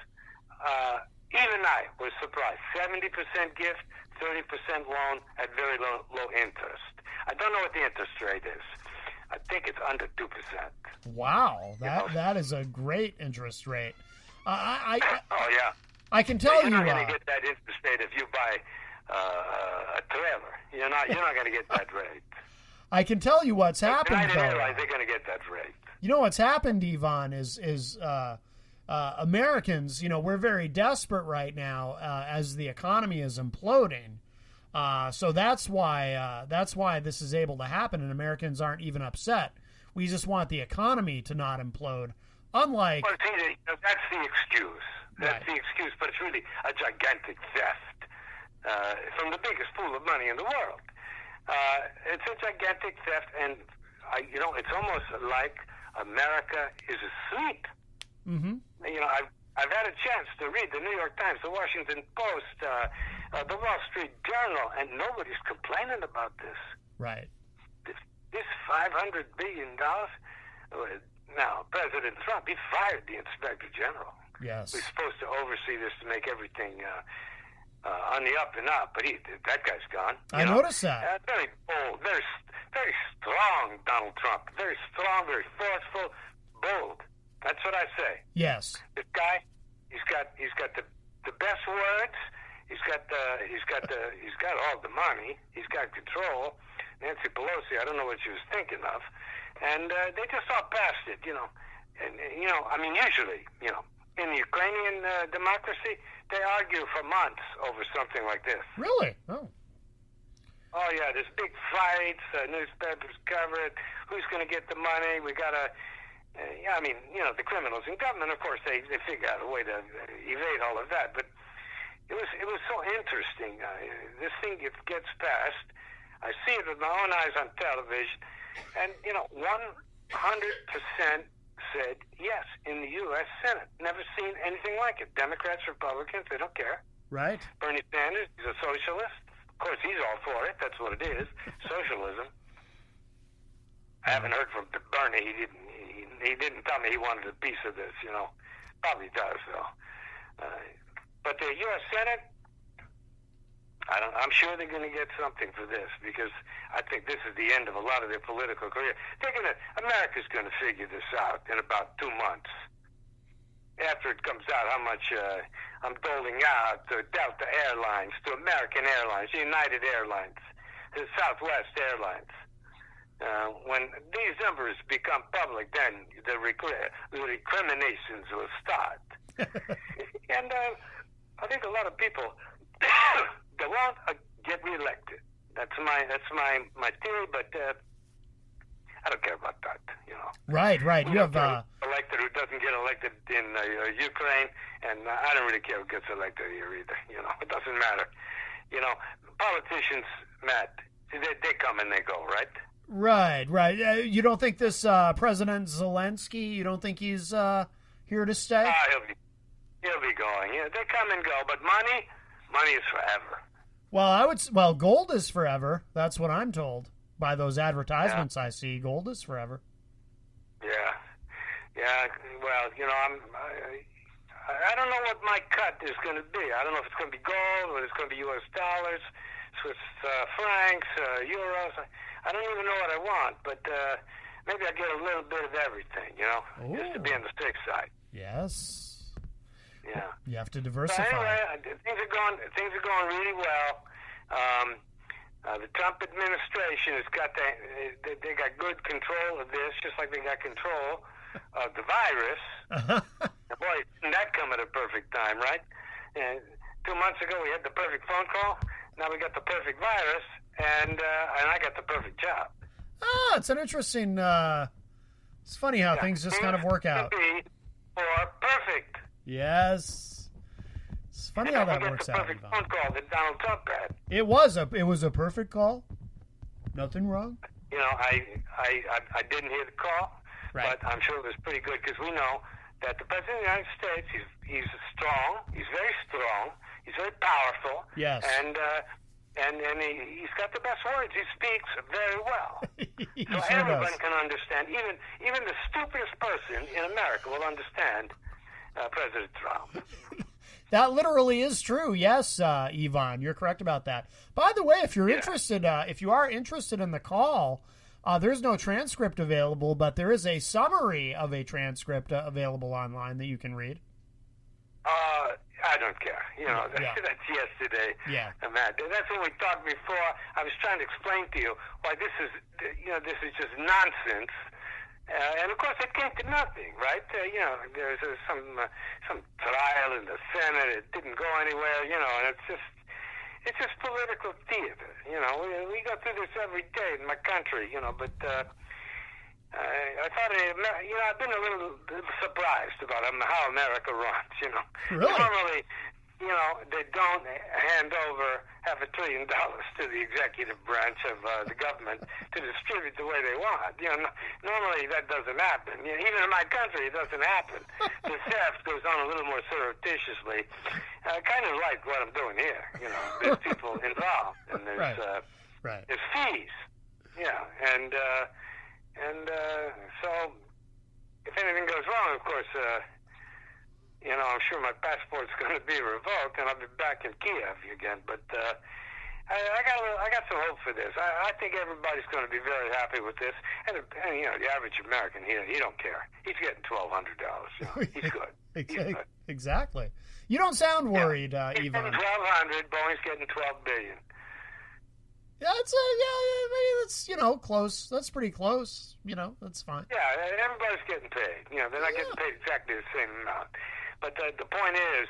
Even I was surprised. 70% gift, 30% loan at very low interest. I don't know what the interest rate is. I think it's under 2%.
Wow, that is a great interest rate.
Oh yeah.
I can tell you.
You're not going to get that interest rate if you buy a trailer. You're not going to get that rate.
I can tell you what's happened.
I didn't realize they're going to get that rate.
You know what's happened, Ivan, is Americans. We're very desperate right now as the economy is imploding. So that's why this is able to happen, and Americans aren't even upset. We just want the economy to not implode. Unlike,
well, see, that's the excuse. That's
right.
the excuse, but it's really a gigantic theft from the biggest pool of money in the world. It's a gigantic theft, and it's almost like America is asleep.
Mm-hmm.
I've had a chance to read the New York Times, the Washington Post, the Wall Street Journal, and nobody's complaining about this.
Right.
This $500 billion. Now, President Trump, he fired the Inspector General.
Yes.
Who's supposed to oversee this to make everything on the up and up, but that guy's gone.
I noticed that.
Very bold, very strong, Donald Trump. Very strong, very forceful, bold. That's what I say.
Yes.
This guy, he's got the best words. He's got all the money. He's got control. Nancy Pelosi, I don't know what she was thinking of, and they just all passed it, And I mean, usually, in the Ukrainian democracy, they argue for months over something like this.
Really? Oh.
Oh yeah, there's big fights. Newspapers cover it. Who's going to get the money? We got to. The criminals in government, of course, they figure out a way to evade all of that. But it was so interesting. This thing gets passed. I see it with my own eyes on television, and 100% said yes in the U.S. Senate. Never seen anything like it. Democrats, Republicans, they don't care.
Right.
Bernie Sanders, he's a socialist. Of course, he's all for it. That's what it is, socialism. I haven't heard from Bernie. He didn't tell me he wanted a piece of this. Probably does though. But the U.S. Senate, I'm sure they're going to get something for this, because I think this is the end of a lot of their political career. America's going to figure this out in about 2 months. After it comes out how much I'm doling out to Delta Airlines, to American Airlines, United Airlines, to Southwest Airlines. When these numbers become public, then the recriminations will start. And I think a lot of people they won't get reelected. That's my theory, but I don't care about that.
Right. You have
elected who doesn't get elected in Ukraine, and I don't really care who gets elected here either. It doesn't matter. Politicians, Matt, they come and they go, right?
Right. You don't think this President Zelensky? You don't think he's here to stay?
He'll be going. Yeah, they come and go, but money is forever.
Well, gold is forever. That's what I'm told by those advertisements I see. Gold is forever.
Yeah. Well, I don't know what my cut is going to be. I don't know if it's going to be gold or it's going to be U.S. dollars, Swiss francs, euros. I don't even know what I want, but maybe I get a little bit of everything, just to be on the safe side.
Yes.
Yeah.
You have to diversify.
So anyway, things are going really well. The Trump administration has got they got good control of this, just like they got control of the virus. Boy, didn't that come at a perfect time, right? And 2 months ago we had the perfect phone call. Now we got the perfect virus, and I got the perfect job.
It's an interesting. It's funny how things just kind of work out.
Or perfect.
Yes. It's funny how that works out.
Perfect phone call that Donald Trump had.
It was a perfect call. Nothing wrong.
I didn't hear the call,
right.
But I'm sure it was pretty good, because we know that the President of the United States, he's strong, he's very strong, he's very powerful.
Yes.
And he's got the best words. He speaks very well. So
sure
everyone
does.
can understand. Even the stupidest person in America will understand President Trump.
That literally is true. Yes, Ivan, you're correct about that. By the way, if you're interested, if you are interested in the call, there's no transcript available, but there is a summary of a transcript available online that you can read.
I don't care. That's yesterday.
Yeah.
Matt. That's when we talked before. I was trying to explain to you why this is just nonsense. And of course, it came to nothing, right? There's some trial in the Senate. It didn't go anywhere, and it's just political theater. We go through this every day in my country, but I thought, I've been a little surprised about how America runs.
Really?
Normally, they don't hand over $500 billion to the executive branch of the government to distribute the way they want. Normally that doesn't happen. Even in my country, it doesn't happen. The theft goes on a little more surreptitiously, kind of like what I'm doing here. There's people involved, and there's there's fees. And so if anything goes wrong, of course. I'm sure my passport's going to be revoked, and I'll be back in Kiev again. But I got some hope for this. I think everybody's going to be very happy with this. And the average American here, he don't care. He's getting $1,200. He's good. He's good.
Exactly. You don't sound worried,
He's
Ivan.
getting $1,200. Boeing's getting $12 billion.
Yeah, maybe that's close. That's pretty close. That's fine.
Yeah, everybody's getting paid. They're not getting paid exactly the same amount. But the point is,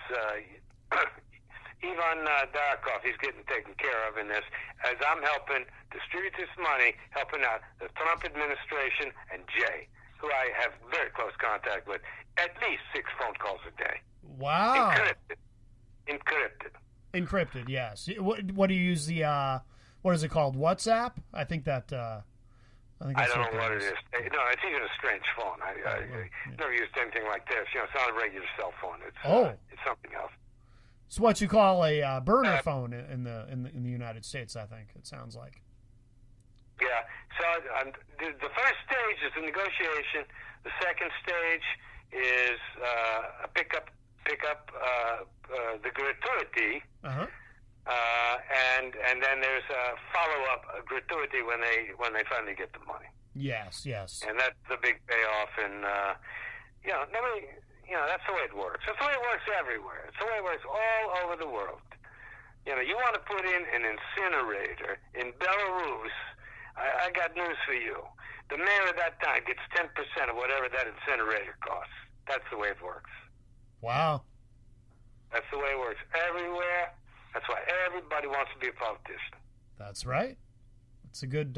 Ivan Darkov, he's getting taken care of in this, as I'm helping distribute this money, helping out the Trump administration and Jay, who I have very close contact with, at least 6 phone calls a day.
Wow.
Encrypted,
yes. What do you use the, what is it called, WhatsApp? I think that...
I don't know what it is. No, it's even a strange phone. I never used anything like this. It's not a regular cell phone. It's something else.
It's what you call a burner phone in the United States. I think it sounds like.
Yeah. So the first stage is the negotiation. The second stage is pick up the gratuity. and then there's a follow-up gratuity when they finally get the money.
Yes.
And that's the big payoff. And nobody, that's the way it works. That's the way it works everywhere. It's the way it works all over the world. You want to put in an incinerator in Belarus, I got news for you. The mayor at that time gets 10% of whatever that incinerator costs. That's the way it works.
Wow.
That's the way it works everywhere. That's why everybody wants to be a politician.
That's right. It's good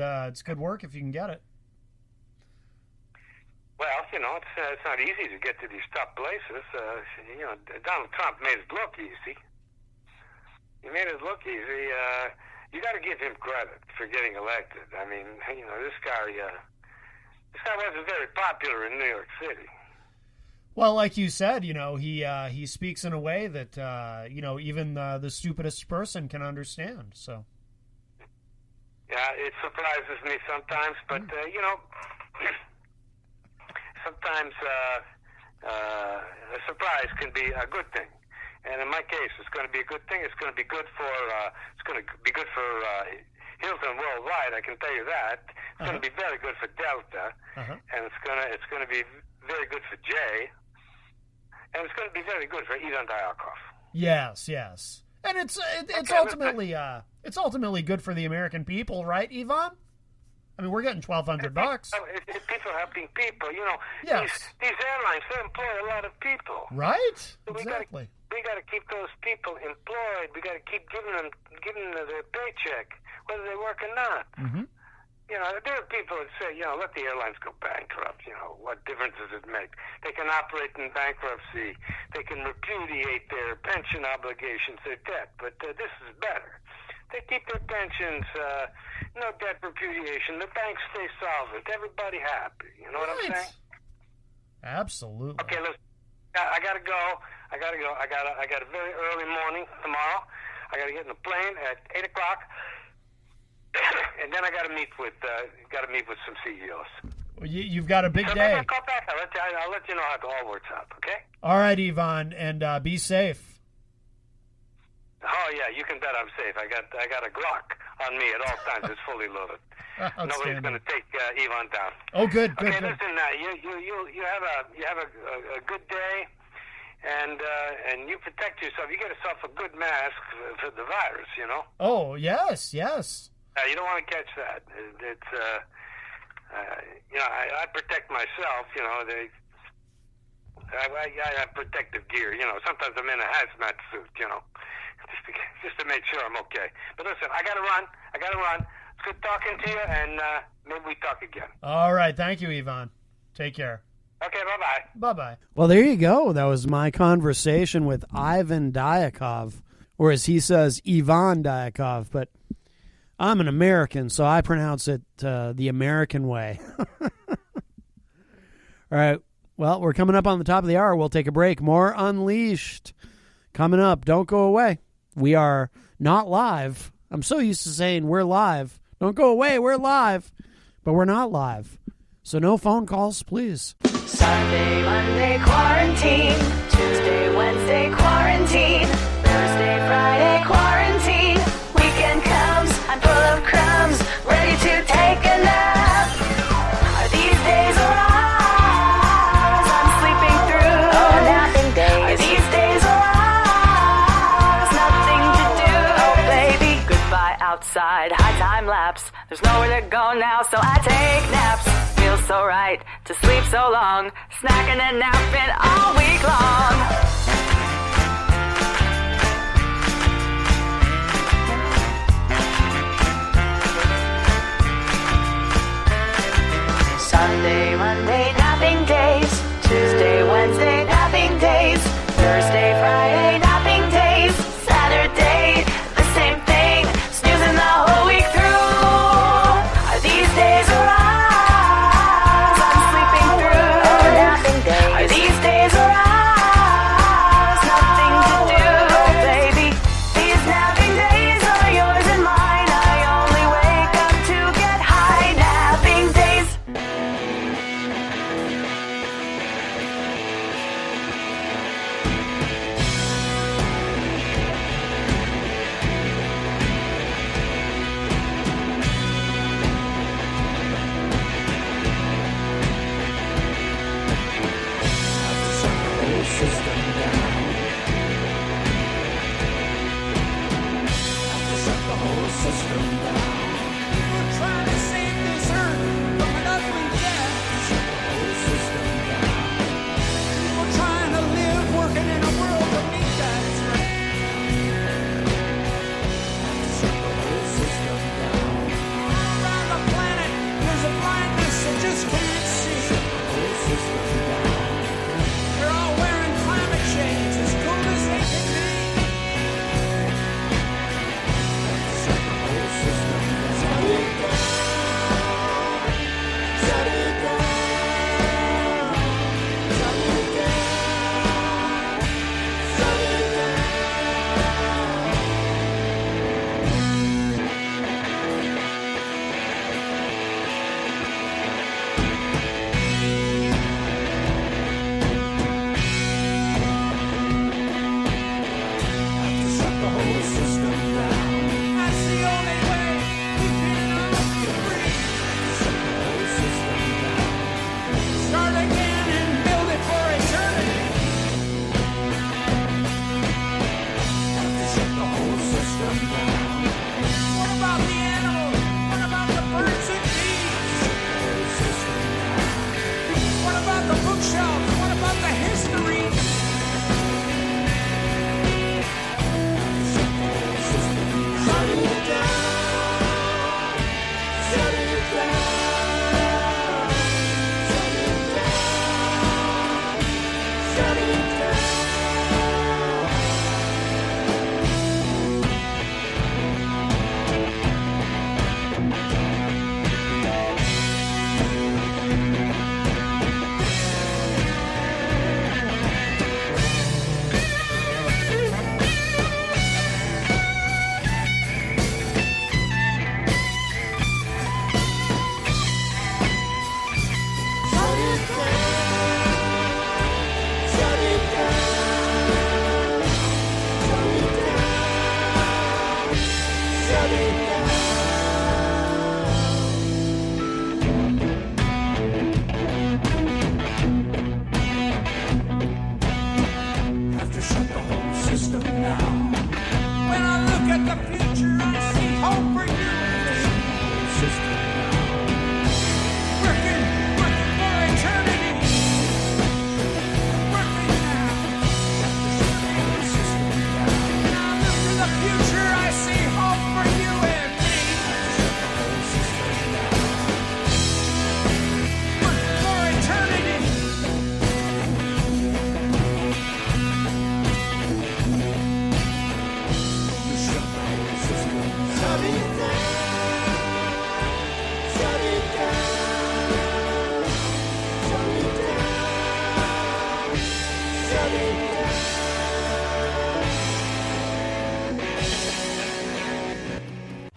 work if you can get it.
Well, it's not easy to get to these top places. Donald Trump made it look easy. He made it look easy. You got to give him credit for getting elected. I mean, this guy wasn't very popular in New York City.
Well, like you said, he speaks in a way that even the stupidest person can understand. So.
Yeah, it surprises me sometimes, but sometimes a surprise can be a good thing. And in my case, it's going to be a good thing. It's going to be good for Hilton Worldwide. I can tell you that. It's going to be very good for Delta, and it's going to be very good for Jay, and it's going to be very good for Ivan Diakov.
Yes, and it's ultimately good for the American people, right, Ivan? I mean, we're getting $1,200.
It's people helping people,
Yes.
These airlines, they employ a lot of people.
Right?
So
Exactly.
We got to keep those people employed. We got to keep giving them their paycheck, whether they work or not.
Mm-hmm.
There are people that say, let the airlines go bankrupt. What difference does it make? They can operate in bankruptcy. They can repudiate their pension obligations, their debt. But this is better. They keep their pensions, no debt repudiation. The banks stay solvent. Everybody happy. You know what I'm saying?
Absolutely.
Okay, listen. I gotta go. I got a very early morning tomorrow. I gotta get in the plane at 8:00, and then I gotta meet with some CEOs.
Well, you've got a big
So
day.
I'll call back. I'll let you know how it all works out. Okay?
All right, Ivan, and be safe.
Oh yeah, you can bet I'm safe. I got a Glock on me at all times. It's fully loaded. Nobody's going to take Ivan down.
Oh, good.
Okay,
Good.
listen. You have a good day, and you protect yourself. You get yourself a good mask for the virus.
Oh, yes.
You don't want to catch that. It's I protect myself. I have protective gear. Sometimes I'm in a hazmat suit. Just to make sure I'm okay. But listen, I gotta run. It's good talking to you, and maybe we talk again.
All right. Thank you, Ivan. Take care.
Okay, bye-bye.
Bye-bye. Well, there you go. That was my conversation with Ivan Diakov, or as he says, Ivan Diakov. But I'm an American, so I pronounce it the American way. All right. Well, we're coming up on the top of the hour. We'll take a break. More Unleashed coming up. Don't go away. We are not live. I'm so used to saying we're live. Don't go away. We're live. But we're not live. So no phone calls, please.
Sunday, Monday, quarantine. Tuesday, Wednesday, quarantine. Thursday, Friday, quarantine. Weekend comes, I'm full of crumbs, ready to take a nap. Are these days or ours? I'm sleeping through. Oh, napping days. Are these days or ours? Nothing to do. Oh, baby, goodbye outside. High time lapse. There's nowhere to go now, so I take naps. Feels so right to sleep so long, snacking and napping all week long. Sunday, Monday, napping days. Tuesday, Wednesday, napping days. Thursday, Friday, napping days. Saturday, the same thing, snoozing the whole week through. Are these days or ours? I'm sleeping through. Oh, napping days. Are these days or ours? Nothing to do, oh, baby. These napping days are yours and mine. I only wake up to get high. Napping days.
bookshelf. What about the history? Shut it down. Shut it down. Shut it down. Shut it down. Have to shut the whole system down. When I look at the future, I see hope for you. Shut the whole system down. Working for eternity. Working now. Have to shut the whole system down. When I look to the future, I see hope for you and me. Shut the whole system down. Working for eternity. Shut it down. Shut it down. Shut it down. Shut it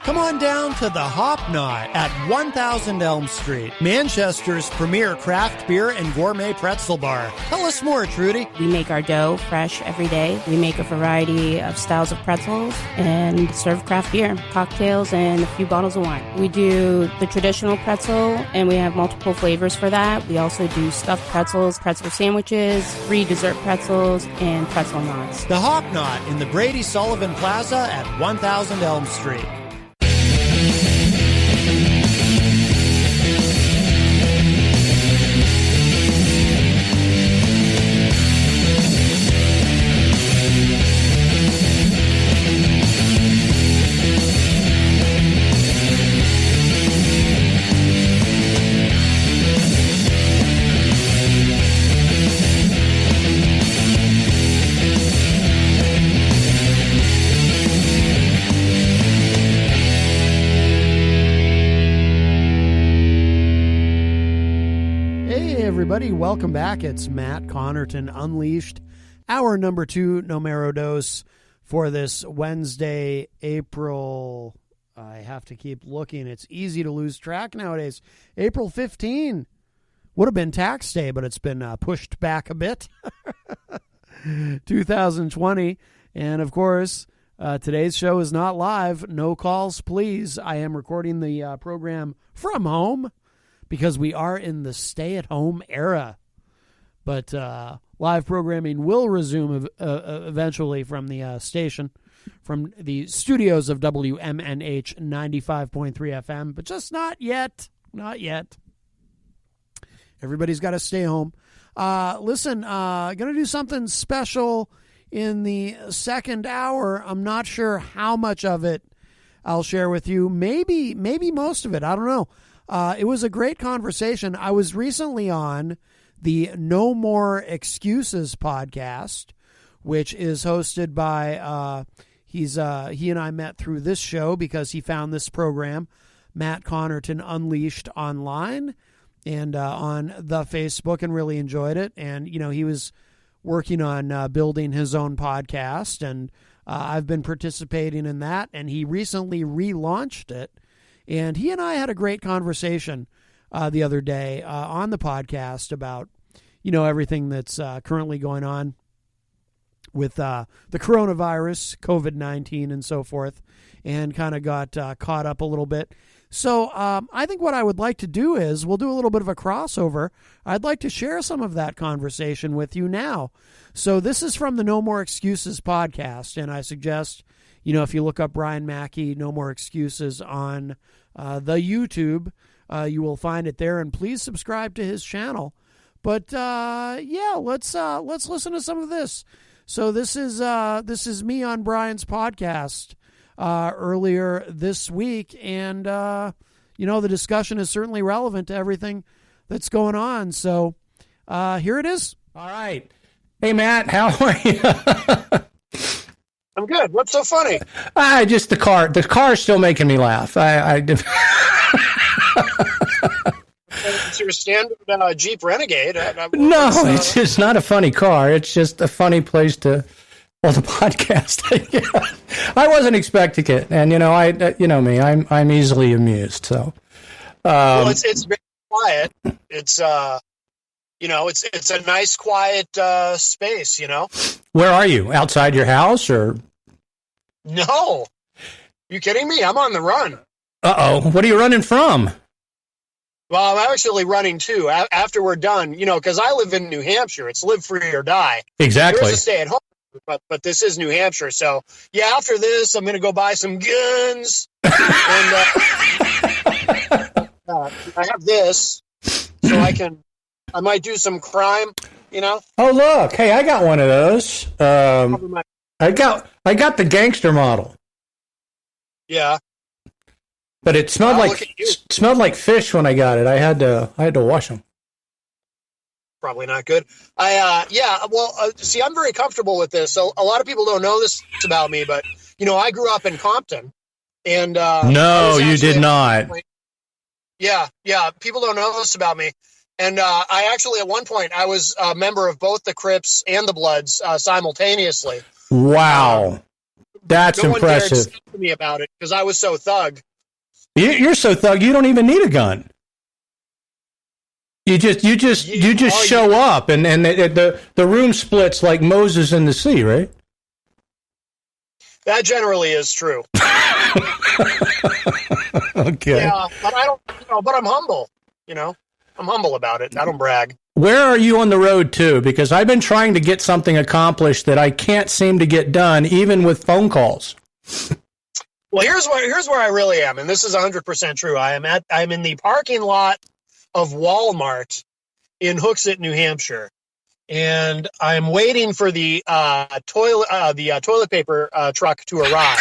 Come on down to the Hop Knot at 1000 Elm Street, Manchester's premier craft beer and gourmet pretzel bar. Tell us more, Trudy.
We make our dough fresh every day. We make a variety of styles of pretzels and serve craft beer, cocktails, and a few bottles of wine. We do the traditional pretzel, and we have multiple flavors for that. We also do stuffed pretzels, pretzel sandwiches, free dessert pretzels, and pretzel knots.
The Hop Knot in the Brady Sullivan Plaza at 1000 Elm Street. Everybody, welcome back. It's Matt Connarton Unleashed, hour number 2, numero dos, for this Wednesday, April. I have to keep looking. It's easy to lose track nowadays. April 15 would have been tax day, but it's been pushed back a bit. 2020. And of course, today's show is not live. No calls, please. I am recording the program from home, because we are in the stay-at-home era. But live programming will resume eventually from the station, from the studios of WMNH 95.3 FM, but just not yet. Not yet. Everybody's got to stay home. Listen, going to do something special in the second hour. I'm not sure how much of it I'll share with you. Maybe most of it. I don't know. It was a great conversation. I was recently on the No More Excuses podcast, which is hosted by, he and I met through this show because he found this program, Matt Connarton Unleashed, online and on the Facebook, and really enjoyed it. And, you know, he was working on building his own podcast, and I've been participating in that, and he recently relaunched it. And he and I had a great conversation the other day on the podcast about, you know, everything that's currently going on with the coronavirus, COVID-19, and so forth, and kind of got caught up a little bit. So I think what I would like to do is we'll do a little bit of a crossover. I'd like to share some of that conversation with you now. So this is from the No More Excuses podcast, and I suggest, you know, if you look up Brian Mackey, No More Excuses on the YouTube, you will find it there, and please subscribe to his channel. But yeah, let's listen to some of this. So this is me on Brian's podcast earlier this week, and the discussion is certainly relevant to everything that's going on. So here it is.
All right. Hey, Matt, how are you?
I'm good. What's so funny?
Just the car. The car is still making me laugh.
It's your standard Jeep Renegade.
No, it's not a funny car. It's just a funny place to, the podcast. I wasn't expecting it, and me, I'm easily amused. So,
well, it's very quiet. It's it's a nice quiet space.
Where are you? Outside your house, or?
No, you kidding me? I'm on the run.
Uh-oh. What are you running from?
Well, I'm actually running too. After we're done, because I live in New Hampshire. It's live free or die.
Exactly.
There's a stay at home, but this is New Hampshire. So yeah, after this, I'm going to go buy some guns. And I have this, so I might do some crime.
Oh, look! Hey, I got one of those. I got the gangster model.
Yeah.
But it smelled like fish when I got it. I had to wash them.
Probably not good. See, I'm very comfortable with this. So a lot of people don't know this about me, but I grew up in Compton, and
no, you did not.
Yeah, people don't know this about me, and I actually at one point I was a member of both the Crips and the Bloods simultaneously.
Wow, that's
no
impressive.
One dared speak to me about it because I was so thug.
You're so thug. You don't even need a gun. You just show up, and the room splits like Moses in the sea, right?
That generally is true.
Okay.
Yeah, but I don't. But I'm humble. I'm humble about it. I don't brag.
Where are you on the road to? Because I've been trying to get something accomplished that I can't seem to get done, even with phone calls.
Well, here's where I really am, and this is 100% true. I'm in the parking lot of Walmart in Hooksett, New Hampshire, and I'm waiting for the toilet paper truck to arrive.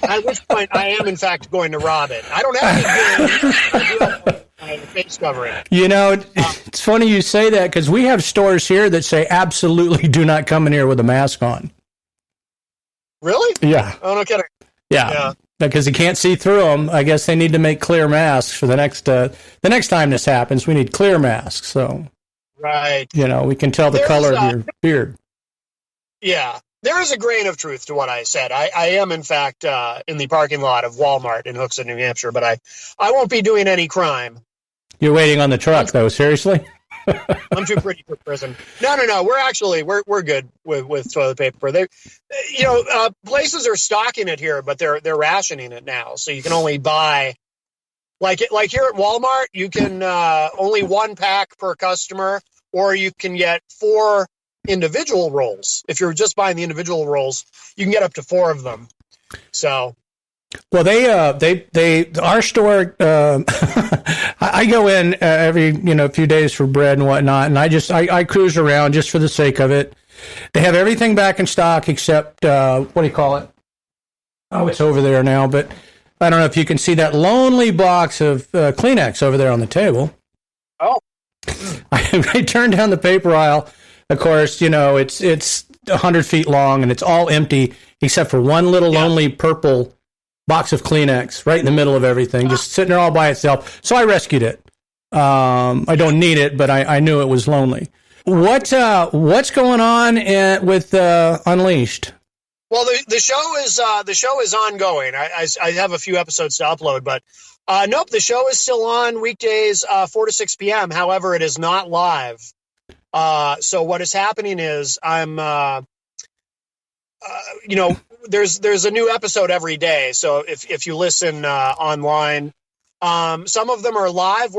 At which point, I am in fact going to rob it. I don't have any gun. I do have my face covering.
It's funny you say that because we have stores here that say absolutely do not come in here with a mask on.
Really?
Yeah.
Oh, no kidding.
Yeah. Because you can't see through them. I guess they need to make clear masks for the next time this happens. We need clear masks. So,
right.
We can tell the color of your beard.
Yeah. There is a grain of truth to what I said. I am, in fact, in the parking lot of Walmart in Hooksett, New Hampshire, but I won't be doing any crime.
You're waiting on the truck, though. Seriously?
I'm too pretty for prison. No. We're good with toilet paper. They, places are stocking it here, but they're rationing it now. So you can only buy, like here at Walmart, you can only one pack per customer, or you can get 4 individual rolls. If you're just buying the individual rolls, you can get up to 4 of them. So.
Well, our store, I go in every, few days for bread and whatnot, and I cruise around just for the sake of it. They have everything back in stock except, what do you call it? Oh, it's over there now, but I don't know if you can see that lonely box of Kleenex over there on the table.
Oh.
I turned down the paper aisle. Of course, it's 100 feet long, and it's all empty except for one little lonely purple box of Kleenex right in the middle of everything, just sitting there all by itself. So I rescued it. I don't need it, but I knew it was lonely. What's going on with Unleashed?
Well, the show is ongoing. I have a few episodes to upload, but nope, the show is still on weekdays 4 to 6 p.m. However, it is not live. So what is happening is I'm there's a new episode every day. So if you listen online, some of them are live.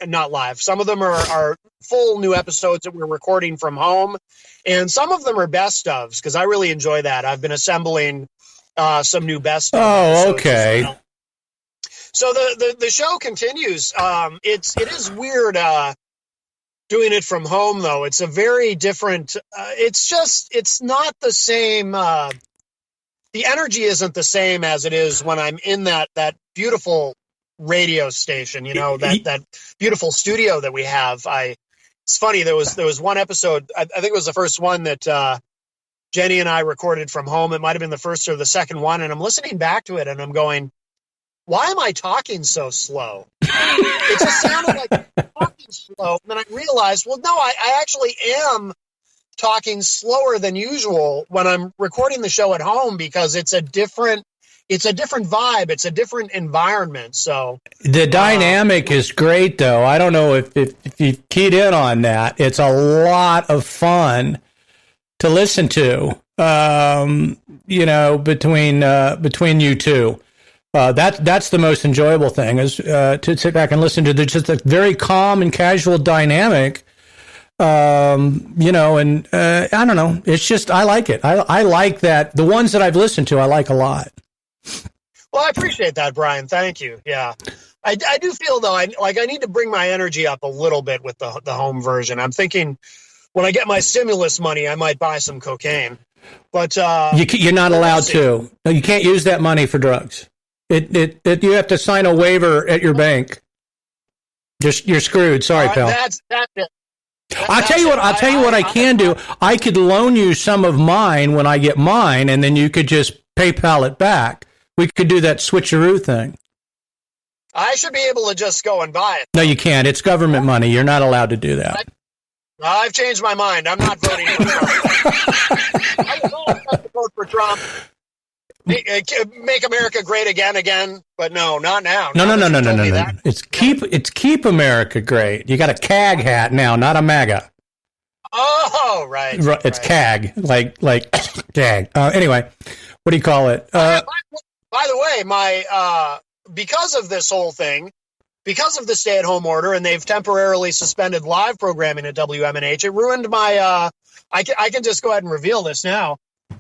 Not live. Some of them are full new episodes that we're recording from home, and some of them are best ofs because I really enjoy that. I've been assembling some new best of.
Oh, okay.
So the show continues. It is weird. doing it from home, though. It's a very different, it's not the same. The energy isn't the same as it is when I'm in that beautiful radio station, that beautiful studio that we have. It's funny. There was one episode, I think it was the first one that Jenny and I recorded from home. It might've been the first or the second one. And I'm listening back to it and I'm going, why am I talking so slow? It just sounded like I'm talking slow. And then I realized, well, no, I actually am talking slower than usual when I'm recording the show at home because it's a different vibe. It's a different environment. So
the dynamic is great, though. I don't know if you keyed in on that. It's a lot of fun to listen to, between you two. That's the most enjoyable thing is to sit back and listen to just a very calm and casual dynamic. And I don't know. It's just, I like it. I like that. The ones that I've listened to, I like a lot.
Well, I appreciate that, Brian. Thank you. Yeah. I do feel, though, I need to bring my energy up a little bit with the home version. I'm thinking when I get my stimulus money, I might buy some cocaine. But
you're not allowed to. No, you can't use that money for drugs. You have to sign a waiver at your bank. You're screwed. Sorry, pal.
That's it.
I'll tell you what I can do. I could loan you some of mine when I get mine, and then you could just PayPal it back. We could do that switcheroo thing.
I should be able to just go and buy it.
No, you can't. It's government money. You're not allowed to do that.
I've changed my mind. I'm not voting for Trump. I was always going to vote for Trump. Make America great again, but no, not now.
No. It's keep America great. You got a CAG hat now, not a MAGA.
Oh, right.
It's CAG, like CAG. Anyway, what do you call it?
By the way, because of this whole thing, because of the stay-at-home order, and they've temporarily suspended live programming at WMNH, it ruined my. I can just go ahead and reveal this now.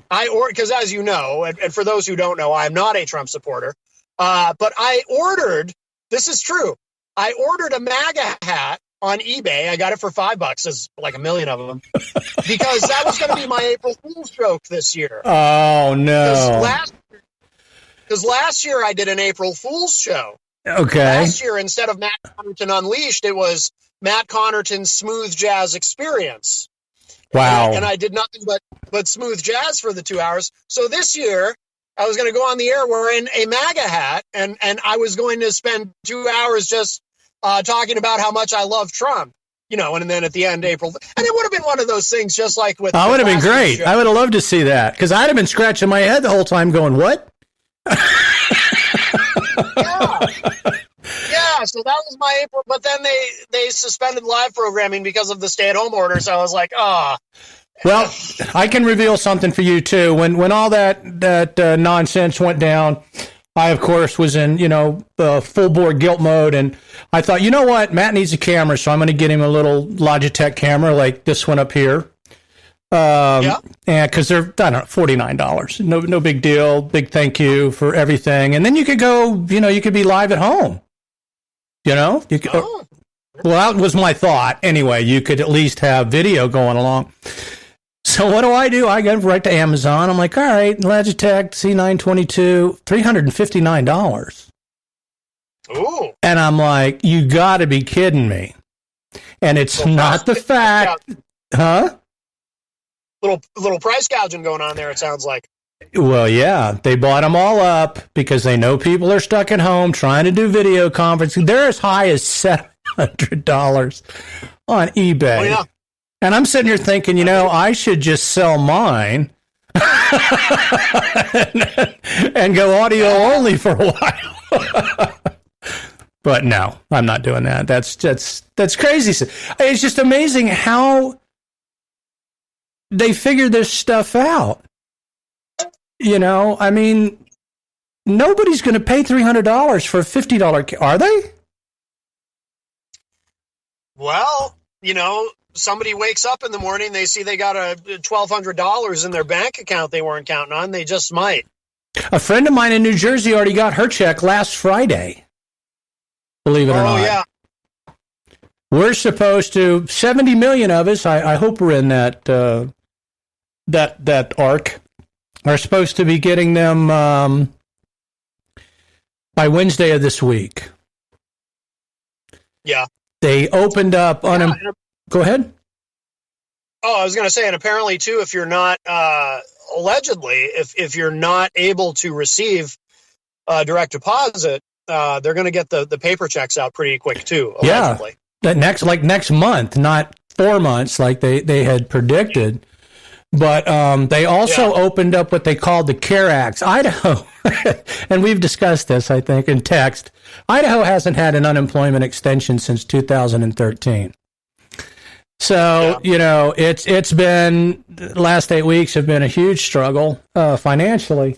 Because as you know, and for those who don't know, I'm not a Trump supporter, but I ordered, this is true, I ordered a MAGA hat on eBay. I got it for $5. There's like a million of them, because that was going to be my April Fool's joke this year.
Oh, no.
Because last year I did an April Fool's show.
Okay.
Last year, instead of Matt Connarton Unleashed, it was Matt Connarton's Smooth Jazz Experience.
Wow.
And I did nothing but smooth jazz for the 2 hours. So this year, I was going to go on the air wearing a MAGA hat, and I was going to spend 2 hours just talking about how much I love Trump, and then at the end, April. And it would have been one of those things just like with...
Oh, it would have been great. I would have loved to see that, because I'd have been scratching my head the whole time going, what?
Yeah, so that was my April, but then they suspended live programming because of the stay-at-home order, so I was like,
Well, I can reveal something for you, too. When all that nonsense went down, I, of course, was in, full-bore guilt mode, and I thought, you know what, Matt needs a camera, so I'm going to get him a little Logitech camera like this one up here. And because they're, I don't know, $49. No big deal. Big thank you for everything. And then you could go, you could be live at home. You could, well, that was my thought. Anyway, you could at least have video going along. So what do? I go right to Amazon. I'm like, all right, Logitech C922, $359.
Ooh.
And I'm like, you got to be kidding me. And it's not the fact, huh?
Little price gouging going on there, it sounds like.
Well, yeah, they bought them all up because they know people are stuck at home trying to do video conferencing. They're as high as $700 on eBay.
Oh, yeah.
And I'm sitting here thinking, I should just sell mine and go audio only for a while. But no, I'm not doing that. That's crazy. It's just amazing how they figured this stuff out. I mean, nobody's going to pay $300 for a $50, are they?
Well, somebody wakes up in the morning, they see they got $1,200 in their bank account they weren't counting on. They just might.
A friend of mine in New Jersey already got her check last Friday. Believe it or not.
Oh, yeah.
we're supposed to, 70 million of us, I hope we're in that arc, are supposed to be getting them by Wednesday of this week.
Yeah.
They opened up on Go ahead.
Oh, I was going to say, and apparently too, if you're not allegedly, if you're not able to receive direct deposit, they're going to get the paper checks out pretty quick too. Allegedly.
Yeah, that next month, not 4 months like they had predicted. But they also opened up what they called the CARE Act. Idaho, and we've discussed this, I think, in text. Idaho hasn't had an unemployment extension since 2013. So, it's been, the last 8 weeks have been a huge struggle financially.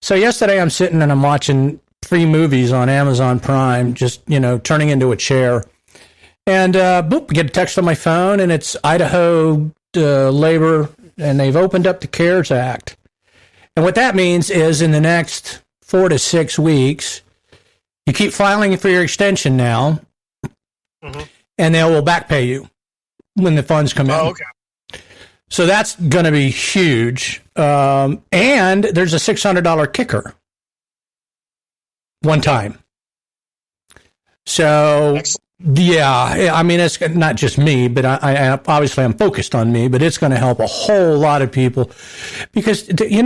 So yesterday I'm sitting and I'm watching free movies on Amazon Prime, just, turning into a chair. And, boop, I get a text on my phone, and it's Idaho labor, and they've opened up the CARES Act. And what that means is in the next 4 to 6 weeks, you keep filing for your extension now, and they will back pay you when the funds come in.
Oh, okay.
So that's going to be huge. And there's a $600 kicker one time. So... Excellent. Yeah, I mean, it's not just me, but I obviously I'm focused on me, but it's going to help a whole lot of people because, you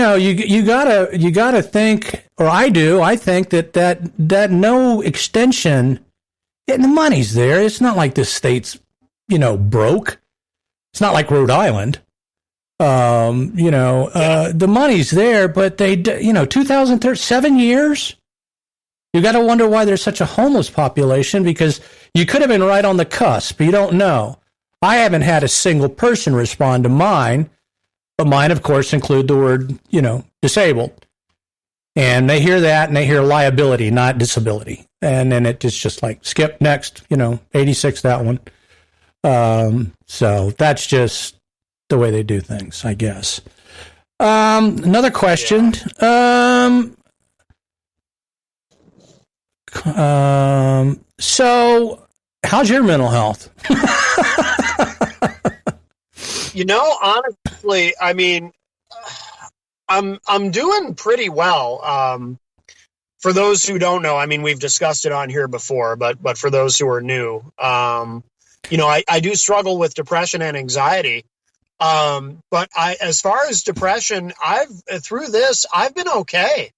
gotta think, or I think that no extension, the money's there. It's not like this state's, broke. It's not like Rhode Island. The money's there, but 2013, 7 years. You got to wonder why there's such a homeless population because you could have been right on the cusp. You don't know. I haven't had a single person respond to mine, but mine, of course, include the word, disabled. And they hear that and they hear liability, not disability. And then it's just like, skip next, 86, that one. So that's just the way they do things, I guess. Another question. So how's your mental health?
Honestly, I mean, I'm doing pretty well. For those who don't know, I mean, we've discussed it on here before, but for those who are new, I do struggle with depression and anxiety. But as far as depression, through this, I've been okay.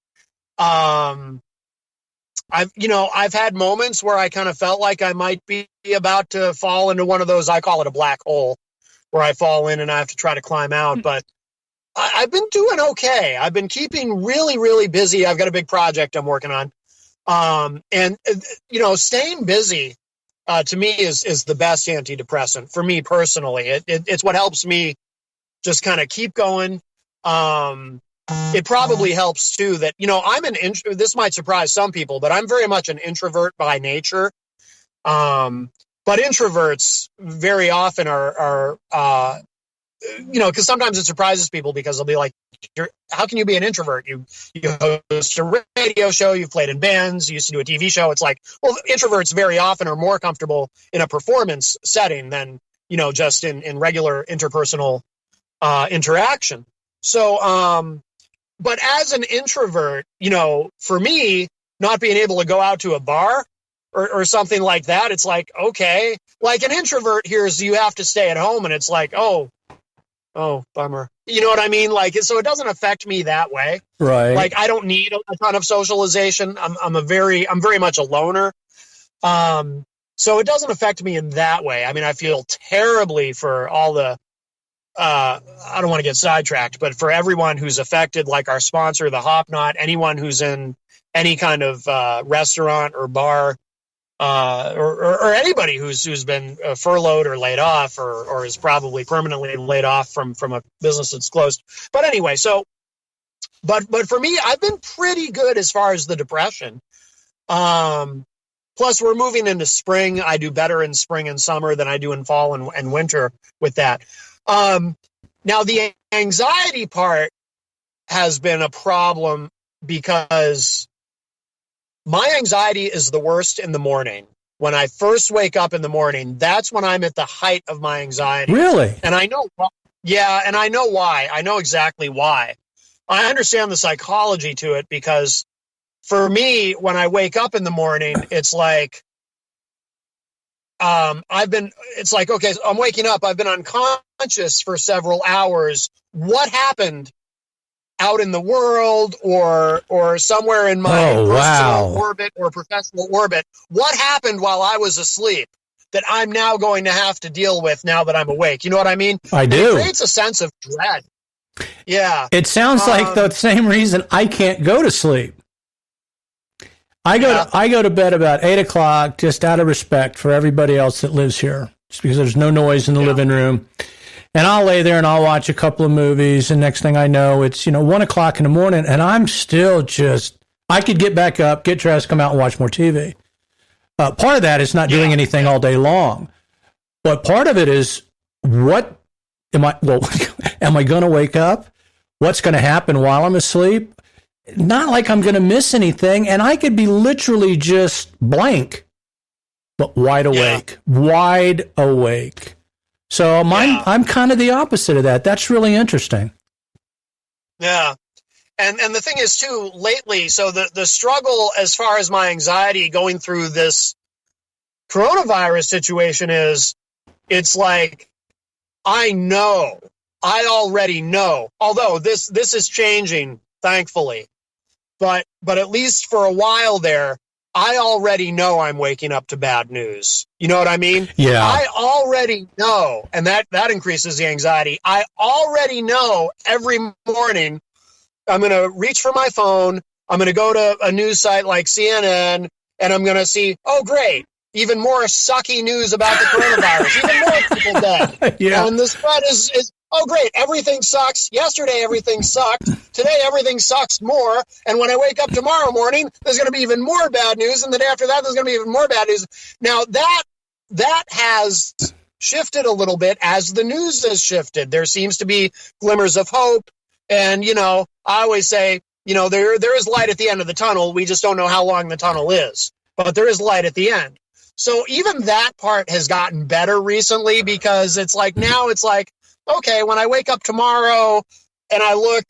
I've had moments where I kind of felt like I might be about to fall into one of those, I call it a black hole, where I fall in and I have to try to climb out. But I've been doing okay. I've been keeping really, really busy. I've got a big project I'm working on. And staying busy, to me is the best antidepressant for me personally. It's what helps me just kind of keep going. It probably helps too that, this might surprise some people, but I'm very much an introvert by nature. But introverts very often are because sometimes it surprises people because they'll be like, how can you be an introvert? You host a radio show, you've played in bands, you used to do a TV show. It's like, well, introverts very often are more comfortable in a performance setting than, just in regular interpersonal interaction. So, but as an introvert, for me, not being able to go out to a bar or something like that, it's like, okay, like an introvert hears you have to stay at home and it's like, oh, bummer. You know what I mean? Like, so it doesn't affect me that way.
Right.
Like, I don't need a ton of socialization. I'm very much a loner. So it doesn't affect me in that way. I mean, I feel terribly for all the, I don't want to get sidetracked, but for everyone who's affected, like our sponsor, the Hop Knot, anyone who's in any kind of restaurant or bar, or anybody who's been furloughed or laid off or is probably permanently laid off from a business that's closed. But anyway, so, but for me, I've been pretty good as far as the depression. Plus, we're moving into spring. I do better in spring and summer than I do in fall and winter with that. Now, the anxiety part has been a problem because my anxiety is the worst in the morning. when I first wake up in the morning, that's when I'm at the height of my anxiety.
Really?
And I know, yeah, and I know why. I know exactly why. I understand the psychology to it because for me, when I wake up in the morning, it's like, it's like, okay, so I'm waking up. I've been unconscious for several hours. What happened out in the world or somewhere in my personal orbit or professional orbit? What happened while I was asleep that I'm now going to have to deal with now that I'm awake? You know what I mean?
I do.
It creates a sense of dread. Yeah.
It sounds like the same reason I can't go to sleep. I go to bed about 8 o'clock just out of respect for everybody else that lives here, just because there's no noise in the living room. And I'll lay there and I'll watch a couple of movies, and next thing I know, it's 1 o'clock in the morning, and I'm still I could get back up, get dressed, come out and watch more TV. Part of that is not doing anything all day long, but part of it is am I going to wake up? What's going to happen while I'm asleep? Not like I'm going to miss anything, and I could be literally just blank, but wide awake, wide awake. So I'm kind of the opposite of that. That's really interesting.
Yeah. And the thing is, too, lately, so the struggle as far as my anxiety going through this coronavirus situation is, it's like, I already know, although this is changing, thankfully. But at least for a while there, I already know I'm waking up to bad news. You know what I mean?
Yeah.
I already know, and that increases the anxiety. I already know every morning I'm going to reach for my phone. I'm going to go to a news site like CNN, and I'm going to see, oh, great, even more sucky news about the coronavirus, even more people dead.
Yeah.
And the spread is oh, great, everything sucks. Yesterday, everything sucked. Today, everything sucks more. And when I wake up tomorrow morning, there's going to be even more bad news. And the day after that, there's going to be even more bad news. Now, that has shifted a little bit as the news has shifted. There seems to be glimmers of hope. And, I always say, there is light at the end of the tunnel. We just don't know how long the tunnel is. But there is light at the end. So even that part has gotten better recently because it's like, okay, when I wake up tomorrow and I look,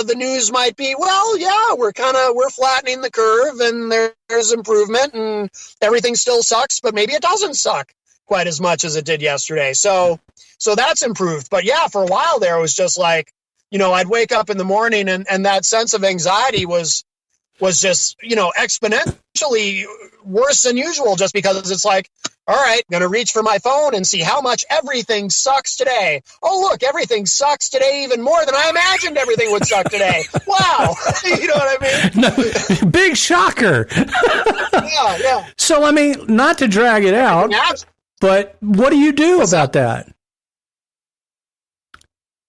the news might be, well, yeah, we're flattening the curve and there's improvement and everything still sucks, but maybe it doesn't suck quite as much as it did yesterday. So that's improved. But yeah, for a while there, it was just like, I'd wake up in the morning and that sense of anxiety was just, exponentially worse than usual just because it's like, all right, going to reach for my phone and see how much everything sucks today. Oh, look, everything sucks today even more than I imagined everything would suck today. Wow. You know what I mean?
No, big shocker.
Yeah.
So, not to drag it out, but what do you do about that?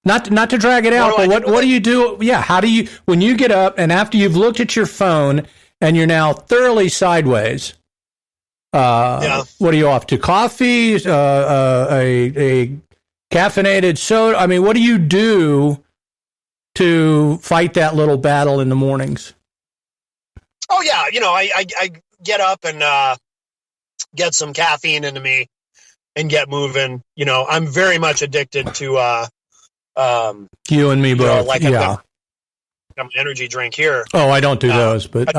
Not to drag it out, but what do you do? Yeah, how do you, when you get up and after you've looked at your phone and you're now thoroughly sideways, what are you off to? Coffee, a caffeinated soda? What do you do to fight that little battle in the mornings?
Oh, yeah. I get up and get some caffeine into me and get moving. I'm very much addicted to
you and me both.
I've got an energy drink here.
Oh, I don't do those, but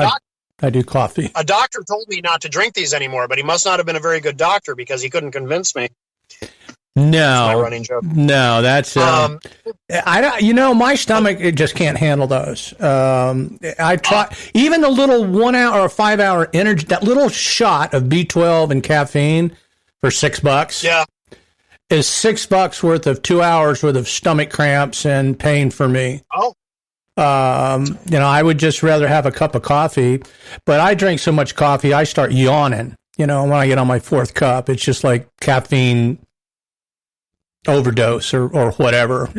I do coffee.
A doctor told me not to drink these anymore, but he must not have been a very good doctor because he couldn't convince me.
No,
that's my running joke.
No, that's my stomach, it just can't handle those. I try even the little 1 hour or 5 hour energy, that little shot of B12 and caffeine for $6.
Yeah.
Is $6 worth of 2 hours worth of stomach cramps and pain for me.
Oh.
I would just rather have a cup of coffee, but I drink so much coffee, I start yawning. When I get on my fourth cup, it's just like caffeine overdose or whatever.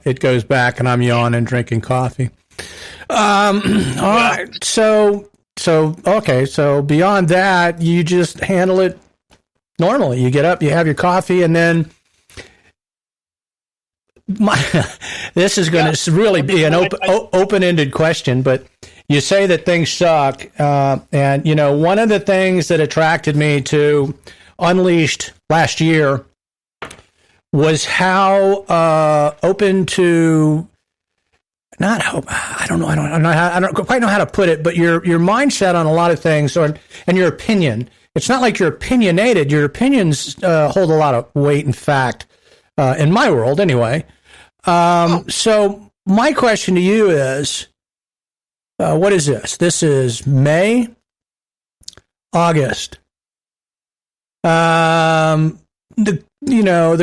It goes back and I'm yawning, drinking coffee. All right. So beyond that, you just handle it normally. You get up, you have your coffee, and then this is going to really be an open-ended question, but you say that things suck. And, one of the things that attracted me to Unleashed last year was how open to not hope. I don't quite know how to put it, but your mindset on a lot of things, and your opinion. It's not like you're opinionated. Your opinions hold a lot of weight and fact in my world, anyway. So my question to you is, what is this? This is May, August. The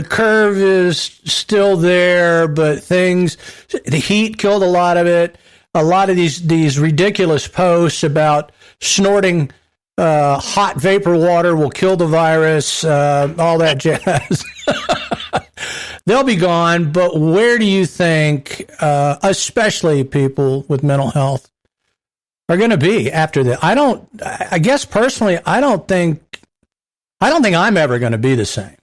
curve is still there, but the heat killed a lot of it. A lot of these ridiculous posts about snorting hot vapor water will kill the virus, all that jazz. They'll be gone, but where do you think, especially people with mental health, are going to be after this? I guess personally, I don't think I'm ever going to be the same.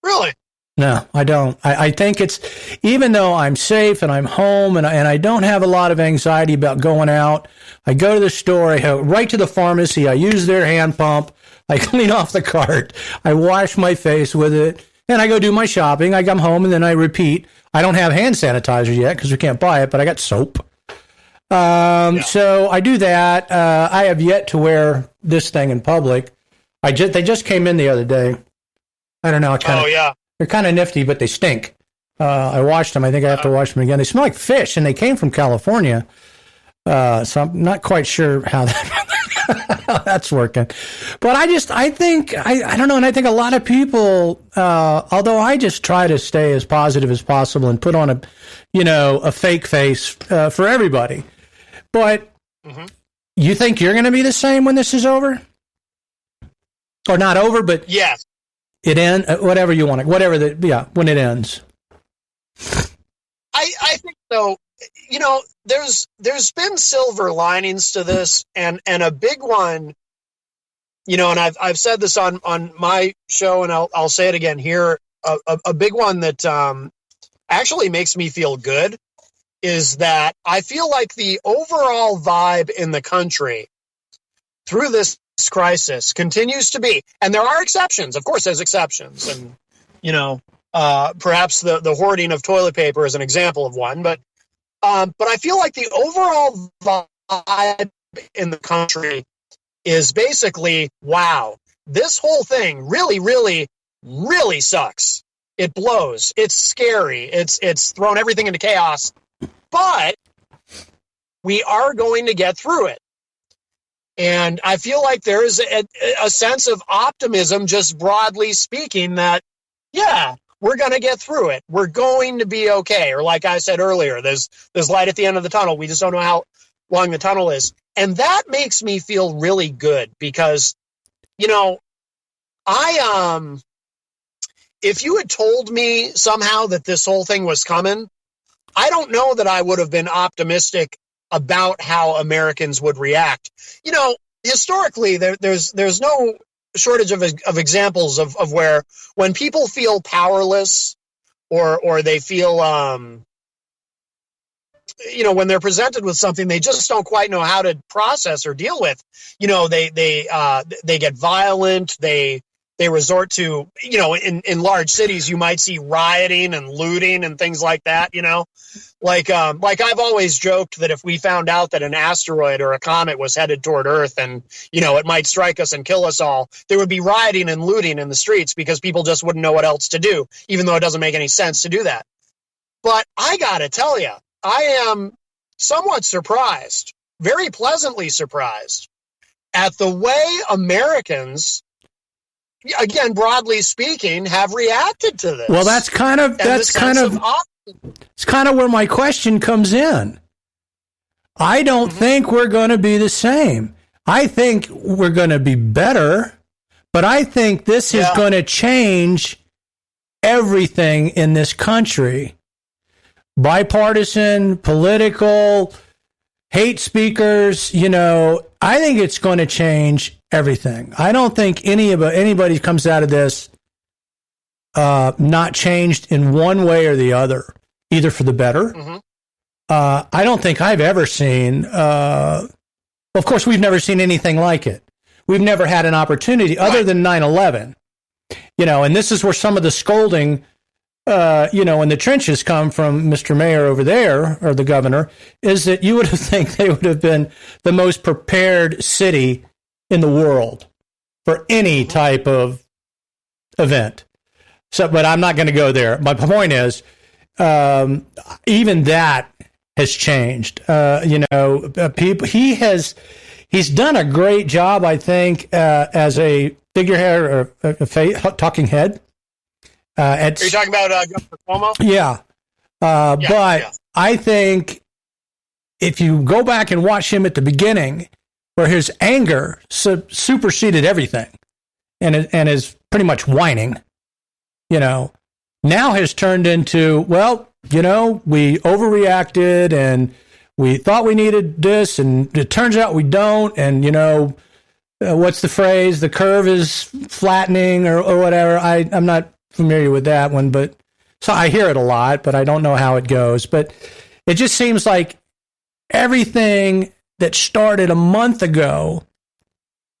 Really?
No, I don't. I think it's, even though I'm safe and I'm home and I don't have a lot of anxiety about going out, I go to the store, I go right to the pharmacy, I use their hand pump, I clean off the cart, I wash my face with it, and I go do my shopping. I come home and then I repeat. I don't have hand sanitizer yet because we can't buy it, but I got soap. So I do that. I have yet to wear this thing in public. They just came in the other day. I don't know. They're kind of nifty, but they stink. I washed them. I think I have to wash them again. They smell like fish, and they came from California. So I'm not quite sure how that's working. But I think, I don't know, and I think a lot of people, although I just try to stay as positive as possible and put on a fake face for everybody. But you think you're going to be the same when this is over? Or not over, but
yes.
It ends, whatever you want it, when it ends.
I think so. There's been silver linings to this, and a big one, and I've said this on my show, and I'll say it again here. A big one that actually makes me feel good is that I feel like the overall vibe in the country through this crisis continues to be, and there are exceptions. Of course, there's exceptions, and perhaps the hoarding of toilet paper is an example of one. But I feel like the overall vibe in the country is basically, wow, this whole thing really, really, really sucks. It blows. It's scary. It's thrown everything into chaos. But we are going to get through it. And I feel like there is a sense of optimism, just broadly speaking, that, yeah, we're going to get through it. We're going to be okay. Or like I said earlier, there's light at the end of the tunnel. We just don't know how long the tunnel is. And that makes me feel really good because, if you had told me somehow that this whole thing was coming, I don't know that I would have been optimistic about how Americans would react. Historically, there's no shortage of examples of where when people feel powerless or they feel, when they're presented with something they just don't quite know how to process or deal with, they get violent. They resort to, in large cities, you might see rioting and looting and things like that, Like I've always joked that if we found out that an asteroid or a comet was headed toward Earth and, it might strike us and kill us all, there would be rioting and looting in the streets because people just wouldn't know what else to do, even though it doesn't make any sense to do that. But I gotta tell you, I am somewhat surprised, very pleasantly surprised, at the way Americans, again, broadly speaking, have reacted to this.
Well, it's kind of where my question comes in. I don't think we're going to be the same. I think we're going to be better, but I think this is going to change everything in this country. Bipartisan, political, hate speakers, I think it's going to change everything. I don't think anybody comes out of this not changed in one way or the other, either for the better.
Mm-hmm.
I don't think I've ever seen, of course, we've never seen anything like it. We've never had an opportunity other than 9/11, and this is where some of the scolding, in the trenches come from Mr. Mayor over there, or the governor, is that you would think they would have been the most prepared city in the world for any type of event. So, but I'm not going to go there. My point is, even that has changed. People. He's done a great job, I think, as a figurehead or a talking head.
Are you talking about Governor Cuomo?
Yeah. But I think if you go back and watch him at the beginning, where his anger superseded everything, and is pretty much whining, now has turned into, we overreacted and we thought we needed this, and it turns out we don't. And, what's the phrase? The curve is flattening or whatever. I'm not familiar with that one, but so I hear it a lot, but I don't know how it goes. But it just seems like everything that started a month ago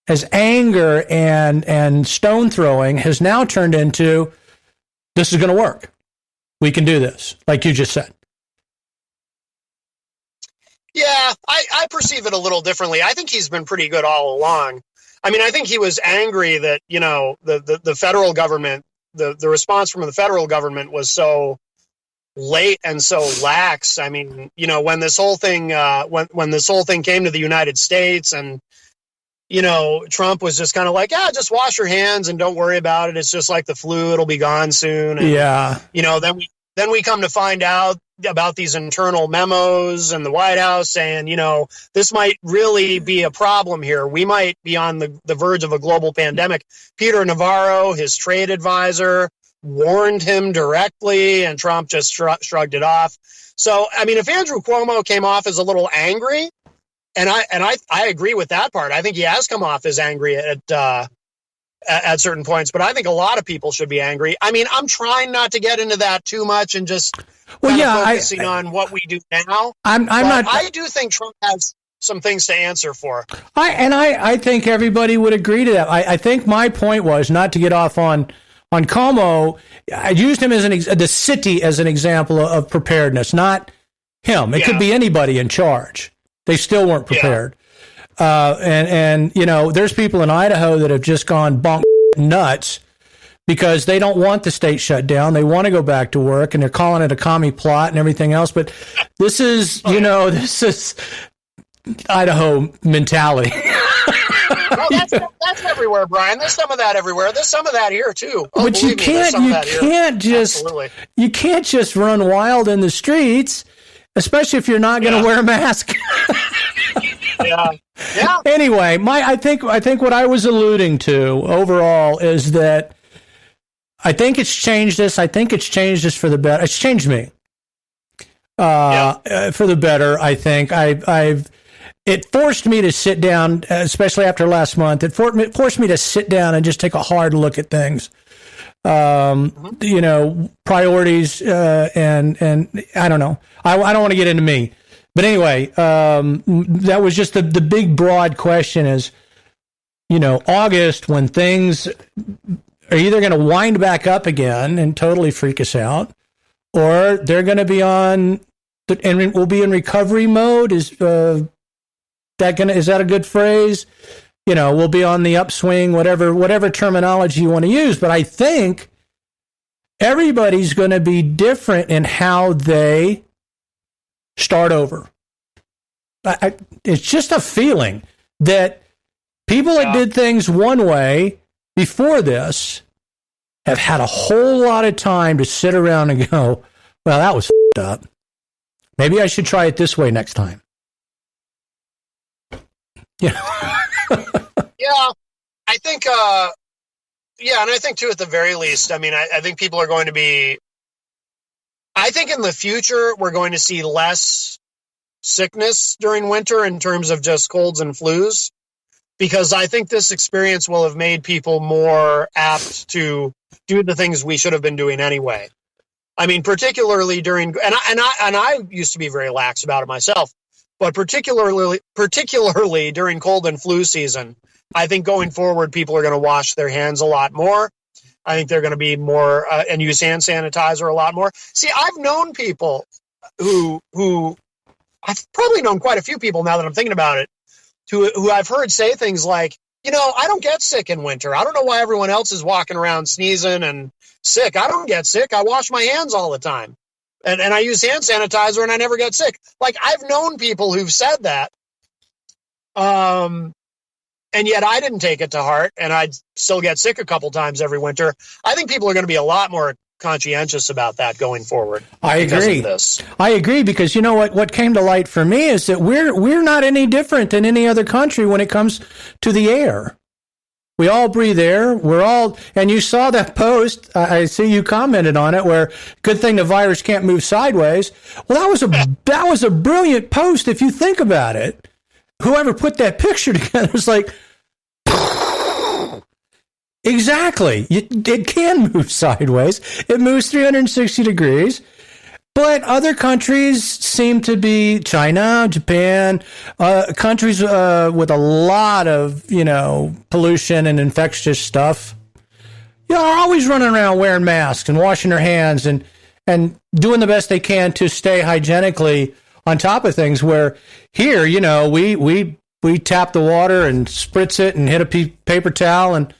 as anger and stone throwing has now turned into, this is going to work. We can do this, like you just said.
Yeah, I perceive it a little differently. I think he's been pretty good all along. I mean, I think he was angry that, the federal government, the response from the federal government was so late and so lax. I mean, when this whole thing, when this whole thing came to the United States, and, Trump was just kind of like, just wash your hands and don't worry about it. It's just like the flu. It'll be gone soon. And,
yeah.
Then we come to find out about these internal memos and the White House saying, this might really be a problem here. We might be on the verge of a global pandemic. Peter Navarro, his trade advisor, warned him directly, and Trump just shrugged it off. So, I mean, if Andrew Cuomo came off as a little angry, and I agree with that part. I think he has come off as angry at certain points, but I think a lot of people should be angry. I mean, I'm trying not to get into that too much and just focusing on what we do now. I do think Trump has some things to answer for.
I think everybody would agree to that. I think my point was not to get off on Cuomo. I used him as the city as an example of preparedness, not him. It could be anybody in charge. They still weren't prepared. And there's people in Idaho that have just gone bonk nuts because they don't want the state shut down. They want to go back to work, and they're calling it a commie plot and everything else. But this is, this is Idaho mentality.
Well, that's everywhere, Brian. There's some of that everywhere. There's some of that here too.
But you can't just run wild in the streets, especially if you're not going to wear a mask.
Yeah.
Anyway, I think what I was alluding to overall is that I think it's changed us. I think it's changed us for the better. It's changed me for the better. I think it forced me to sit down, especially after last month. It forced me to sit down and just take a hard look at things. Priorities, and I don't know. I don't want to get into me. But anyway, that was just the big, broad question is, August, when things are either going to wind back up again and totally freak us out, or they're going to be and we'll be in recovery mode. Is that a good phrase? We'll be on the upswing, whatever terminology you want to use. But I think everybody's going to be different in how they start over. It's just a feeling that people that did things one way before this have had a whole lot of time to sit around and go, well, that was f***ed up. Maybe I should try it this way next time.
Yeah, I think, and I think too, at the very least, I mean, I think people are going to be, I think in the future, we're going to see less sickness during winter in terms of just colds and flus, because I think this experience will have made people more apt to do the things we should have been doing anyway. I mean, particularly during, and I used to be very lax about it myself, but particularly during cold and flu season, I think going forward, people are going to wash their hands a lot more. I think they're going to be more and use hand sanitizer a lot more. See, I've known people who I've probably known quite a few people now that I'm thinking about it, who I've heard say things like, I don't get sick in winter. I don't know why everyone else is walking around sneezing and sick. I don't get sick. I wash my hands all the time. And I use hand sanitizer and I never get sick. Like, I've known people who've said that. And yet I didn't take it to heart, and I'd still get sick a couple times every winter. I think people are going to be a lot more conscientious about that going forward.
I agree. I agree, because you know what came to light for me is that we're not any different than any other country when it comes to the air. We all breathe air. We're all, and you saw that post. I see you commented on it, where good thing the virus can't move sideways. Well, that was a brilliant post if you think about it. Whoever put that picture together was like, exactly. It can move sideways. It moves 360 degrees. But other countries seem to be, China, Japan, countries with a lot of, pollution and infectious stuff, are always running around wearing masks and washing their hands and doing the best they can to stay hygienically on top of things, where here, we tap the water and spritz it and hit a paper towel and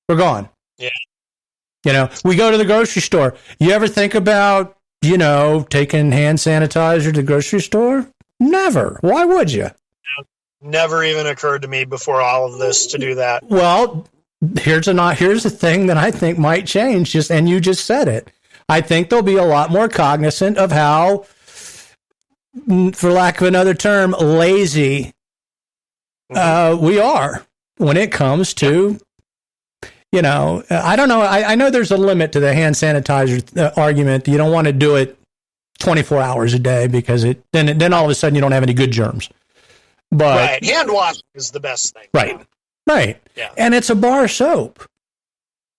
we're gone.
Yeah.
We go to the grocery store. You ever think about, taking hand sanitizer to the grocery store? Never. Why would you?
Never even occurred to me before all of this to do that.
Well, here's the thing that I think might change, and you just said it. I think they'll be a lot more cognizant of how, for lack of another term, lazy we are when it comes to, I don't know. I know there's a limit to the hand sanitizer argument. You don't want to do it 24 hours a day, because then all of a sudden you don't have any good germs. But
right. Hand washing is the best thing.
Right.
Yeah.
And it's a bar soap.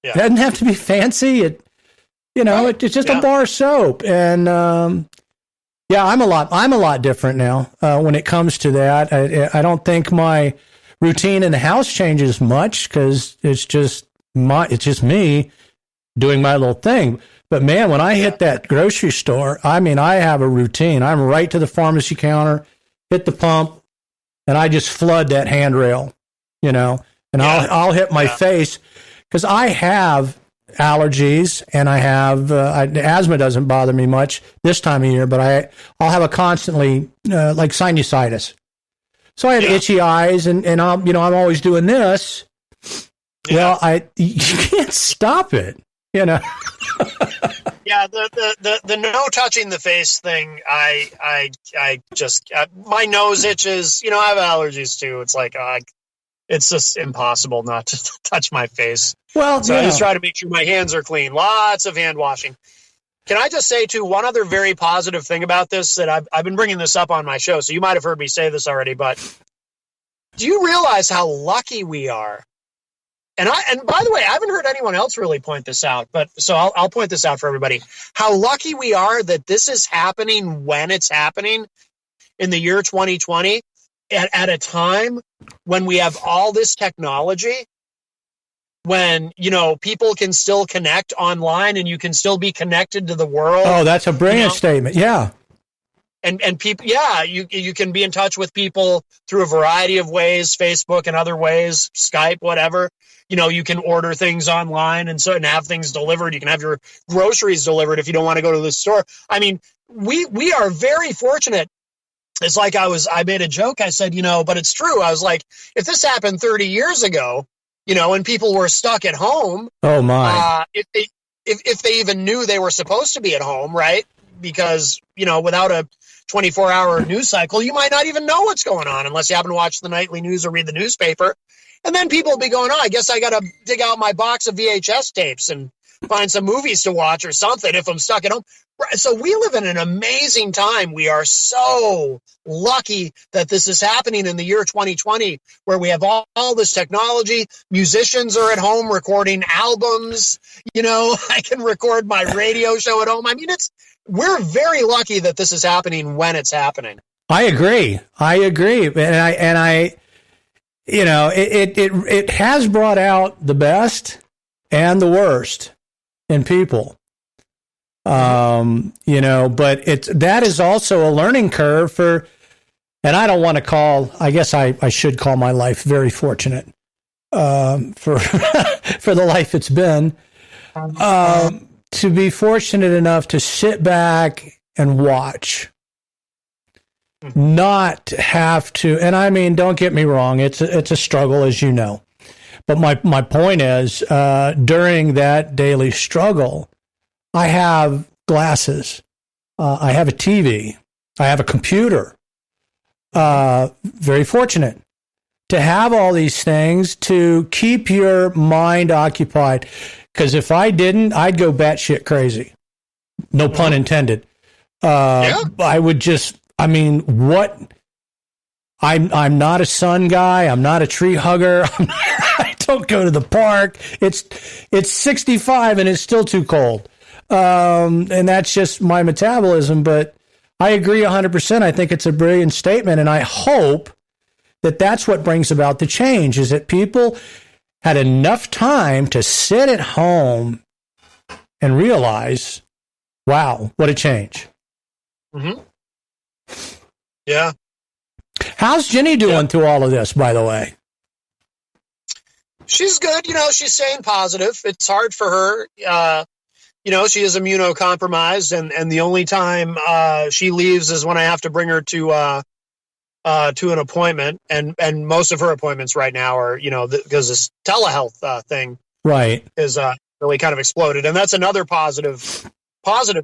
Yeah.
It doesn't have to be fancy. It's just a bar soap. And I'm a lot different now when it comes to that. I don't think my routine in the house changes much, because it's just me doing my little thing. But man, when I hit that grocery store, I have a routine. I'm right to the pharmacy counter, hit the pump, and I just flood that handrail, and I'll hit my face, because I have allergies, and I have asthma doesn't bother me much this time of year, but I'll have a constantly like sinusitis. So I had itchy eyes, and I'm always doing this. Yeah. Well, you can't stop it,
Yeah, the no touching the face thing. I just my nose itches. I have allergies too. It's like it's just impossible not to touch my face.
Well,
so I just try to make sure my hands are clean. Lots of hand washing. Can I just say too, one other very positive thing about this, that I've been bringing this up on my show, so you might have heard me say this already, but do you realize how lucky we are? And by the way, I haven't heard anyone else really point this out, but so I'll point this out for everybody. How lucky we are that this is happening when it's happening in the year 2020 at a time when we have all this technology, when, people can still connect online and you can still be connected to the world.
Oh, that's a brilliant statement. Yeah.
And people, you can be in touch with people through a variety of ways, Facebook and other ways, Skype, whatever. You can order things online and have things delivered. You can have your groceries delivered if you don't want to go to the store. I mean, we are very fortunate. It's like I made a joke. I said, but it's true. I was like, if this happened 30 years ago, when people were stuck at home.
Oh my!
If they even knew they were supposed to be at home, right? Because without a 24-hour news cycle, you might not even know what's going on unless you happen to watch the nightly news or read the newspaper. And then people will be going, I guess I got to dig out my box of VHS tapes and find some movies to watch or something if I'm stuck at home. So we live in an amazing time. We are so lucky that this is happening in the year 2020, where we have all this technology. Musicians are at home recording albums. I can record my radio show at home. I mean, we're very lucky that this is happening when it's happening.
I agree. And I it has brought out the best and the worst in people. But that is also a learning curve and I don't want to I guess I should call my life very fortunate, for the life it's been, to be fortunate enough to sit back and watch, not have to, and I mean, don't get me wrong, it's a struggle, as you know, but my point is, during that daily struggle, I have glasses, I have a TV, I have a computer. Very fortunate to have all these things to keep your mind occupied. Because if I didn't, I'd go batshit crazy. No pun intended. I would just, what? I'm not a sun guy. I'm not a tree hugger. I don't go to the park. It's 65 and it's still too cold. And that's just my metabolism. But I agree 100%. I think it's a brilliant statement. And I hope that that's what brings about the change, is that people had enough time to sit at home and realize, wow, what a change.
Mm-hmm. Yeah.
How's Jenny doing through all of this, by the way?
She's good. She's staying positive. It's hard for her. She is immunocompromised, and the only time she leaves is when I have to bring her to an appointment, and most of her appointments right now are, because this telehealth thing is really kind of exploded, and that's another positive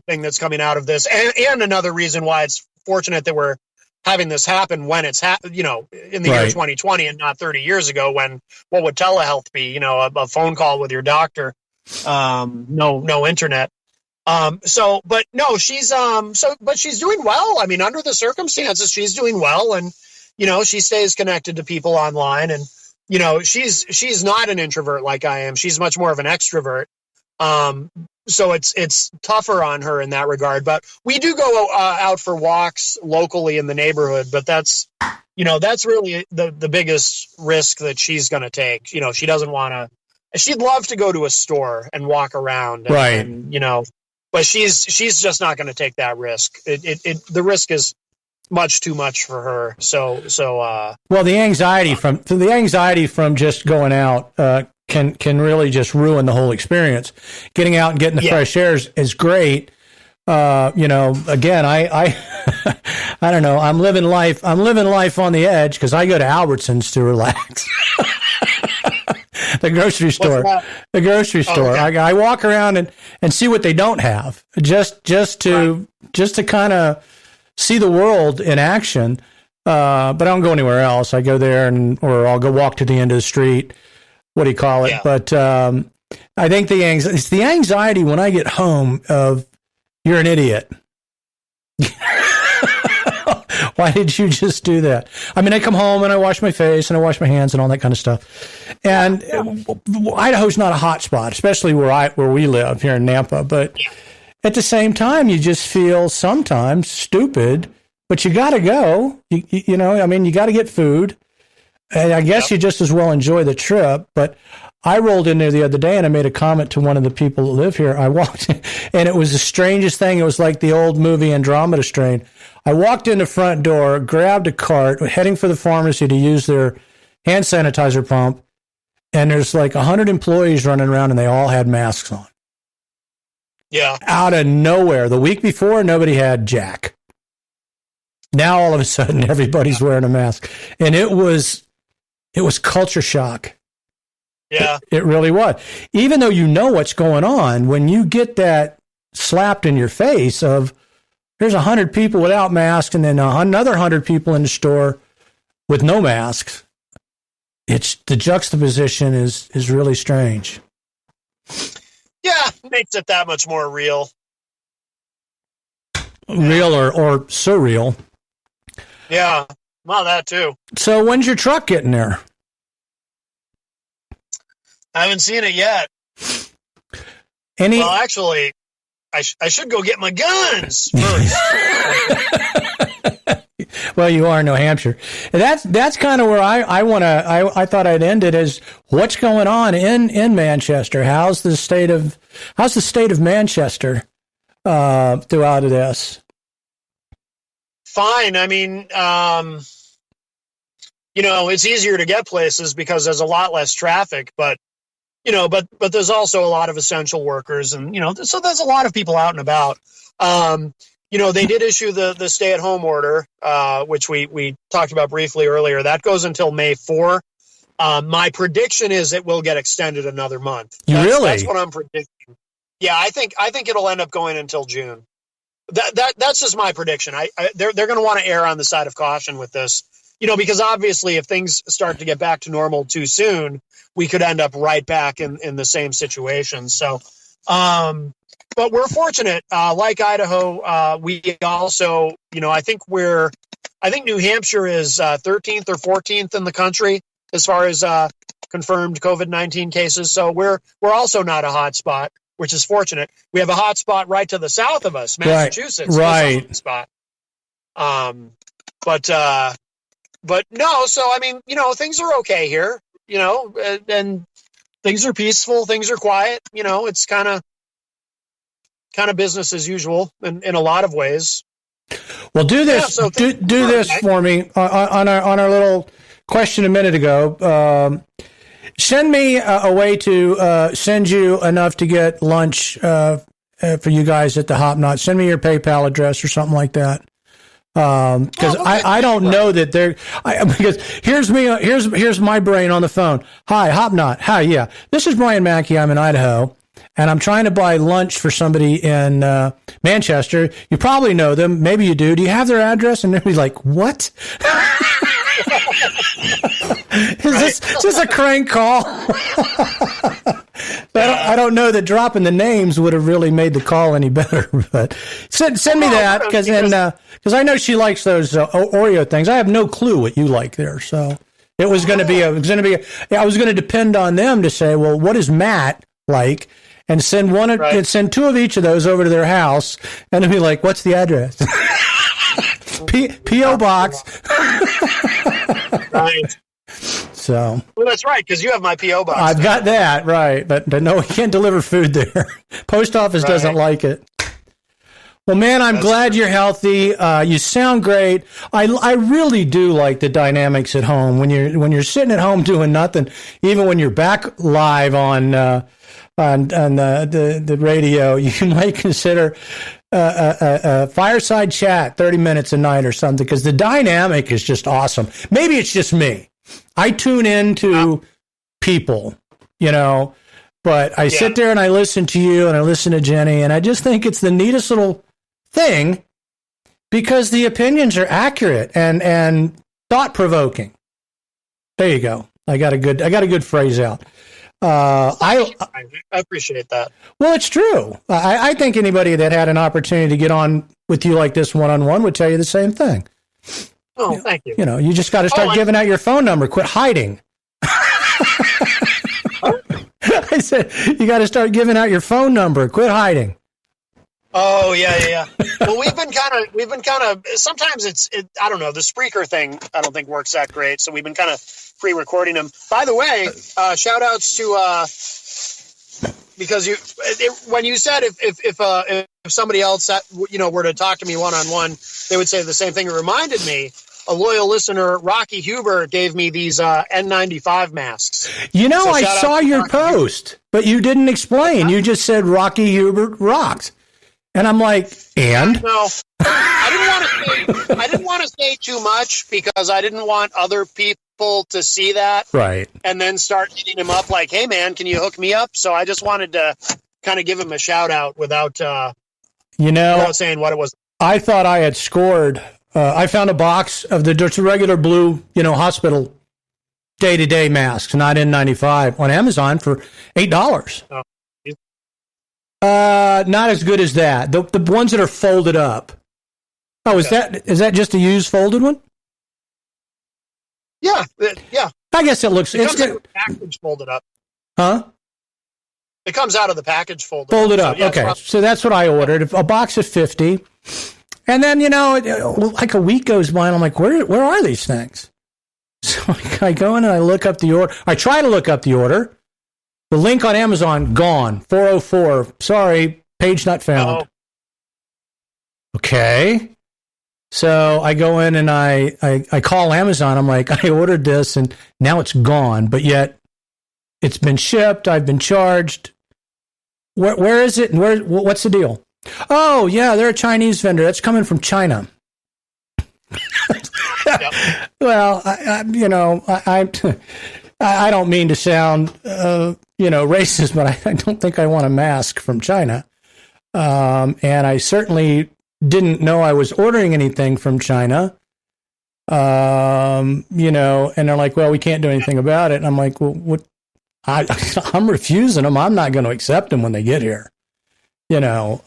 thing that's coming out of this, and another reason why it's fortunate that we're having this happen when it's in the year 2020 and not 30 years ago, when what would telehealth be? A phone call with your doctor, no internet. But she's she's doing well. I mean, under the circumstances, she's doing well, and she stays connected to people online, and she's not an introvert like I am. She's much more of an extrovert. So it's tougher on her in that regard. But we do go out for walks locally in the neighborhood. But that's really the biggest risk that she's going to take. She doesn't want to. She'd love to go to a store and walk around, and but she's just not going to take that risk. The risk is much too much for her. So
well, the anxiety from just going out can really just ruin the whole experience. Getting out and getting the fresh air is great. Again, I I don't know. I'm living life on the edge because I go to Albertsons to relax. The grocery store. Okay. I walk around and see what they don't have, just to kind of see the world in action. But I don't go anywhere else. I go there or I'll go walk to the end of the street. What do you call it? Yeah. But I think it's the anxiety when I get home of, you're an idiot. Why did you just do that? I mean, I come home and I wash my face and I wash my hands and all that kind of stuff. And Idaho's not a hot spot, especially where we live here in Nampa. But at the same time, you just feel sometimes stupid. But you got to go. You got to get food. And I guess you just as well enjoy the trip. But I rolled in there the other day and I made a comment to one of the people that live here. I walked in, and it was the strangest thing. It was like the old movie Andromeda Strain. I walked in the front door, grabbed a cart, heading for the pharmacy to use their hand sanitizer pump, and there's like 100 employees running around, and they all had masks on.
Yeah.
Out of nowhere. The week before, nobody had jack. Now, all of a sudden, everybody's wearing a mask. And it was culture shock.
Yeah.
It really was. Even though you know what's going on, when you get that slapped in your face of, there's 100 people without masks and then another 100 people in the store with no masks, it's the juxtaposition is really strange.
Yeah, makes it that much more real.
real or surreal.
Yeah, well, that too.
So when's your truck getting there?
I haven't seen it yet. Well, actually, I should go get my guns first.
Well, you are in New Hampshire. That's kind of where I thought I'd end it is what's going on in Manchester. How's the state of Manchester throughout this?
Fine. I mean, it's easier to get places because there's a lot less traffic, but there's also a lot of essential workers, and so there's a lot of people out and about. They did issue the stay-at-home order, which we talked about briefly earlier. That goes until May 4. My prediction is it will get extended another month. That's what I'm predicting. Yeah, I think it'll end up going until June. That's just my prediction. They're going to want to err on the side of caution with this, because obviously if things start to get back to normal too soon, we could end up right back in the same situation. So, but we're fortunate, like Idaho. We also, I think New Hampshire is 13th or 14th in the country as far as confirmed COVID-19 cases. So we're also not a hot spot, which is fortunate. We have a hot spot right to the south of us, Massachusetts.
Right.
Is a hot spot. But no. So I mean, things are okay here. And things are peaceful. Things are quiet. It's kind of business as usual in a lot of ways.
Well, do this.
Yeah,
do this for me on our little question a minute ago. Send me a way to send you enough to get lunch for you guys at the Hop Knot. Send me your PayPal address or something like that. Because I don't know that because here's my brain on the phone. Hi, Hop Knot. Hi, yeah. This is Brian Mackey. I'm in Idaho, and I'm trying to buy lunch for somebody in Manchester. You probably know them. Maybe you do. Do you have their address? And they'll be like, what? Is this a crank call? I don't know that dropping the names would have really made the call any better. But send me that because I know she likes those Oreo things. I have no clue what you like there, so it was going to be I was going to depend on them to say, well, what is Matt like, and send two of each of those over to their house, and then be like, what's the address? P.O. box.
Right.
So.
Well, that's right, because you have my P.O. box.
I've got that, right. But no, we can't deliver food there. Post office doesn't like it. Well, man, I'm glad you're healthy. You sound great. I really do like the dynamics at home. When you're sitting at home doing nothing, even when you're back live on the radio, you might consider a fireside chat, 30 minutes a night or something, because the dynamic is just awesome. Maybe it's just me. I tune into people, but I sit there and I listen to you and I listen to Jenny, and I just think it's the neatest little thing because the opinions are accurate and thought-provoking. There you go. I got a good phrase out. I
appreciate that.
Well, it's true. I think anybody that had an opportunity to get on with you like this one-on-one would tell you the same thing.
Oh, thank you.
You just got to start giving out your phone number. Quit hiding. I said, you got to start giving out your phone number. Quit hiding.
Oh, yeah. Well, we've been kind of, sometimes I don't know, the Spreaker thing, I don't think works that great. So we've been kind of pre-recording them. By the way, shout outs to, because when you said if somebody else, were to talk to me one-on-one, they would say the same thing. It reminded me, a loyal listener, Rocky Huber, gave me these N95 masks.
I saw your post, but you didn't explain. You just said Rocky Huber rocks. And I'm like, and?
No, I didn't want to say too much because I didn't want other people to see that.
Right.
And then start hitting him up like, hey, man, can you hook me up? So I just wanted to kind of give him a shout out without saying what it was.
I thought I had scored. I found a box of the regular blue, hospital day-to-day masks, not N95, on Amazon for $8.
Oh.
Not as good as that. The ones that are folded up. Oh, is that just a used folded one?
Yeah, yeah.
I guess it looks.
It comes out of the package folded up.
Huh?
It comes out of the package folded
up.
So,
okay, so that's what I ordered. A box of 50. And then, like a week goes by, and I'm like, where are these things? So I go in and I look up the order. I try to look up the order. The link on Amazon, gone. 404. Sorry, page not found.
Oh.
Okay. So I go in and I call Amazon. I'm like, I ordered this, and now it's gone. But yet it's been shipped. I've been charged. Where is it? And what's the deal? Oh, yeah, they're a Chinese vendor. That's coming from China. Well, I don't mean to sound, racist, but I don't think I want a mask from China. And I certainly didn't know I was ordering anything from China. And they're like, well, we can't do anything about it. And I'm like, well, what? I'm refusing them. I'm not going to accept them when they get here. That's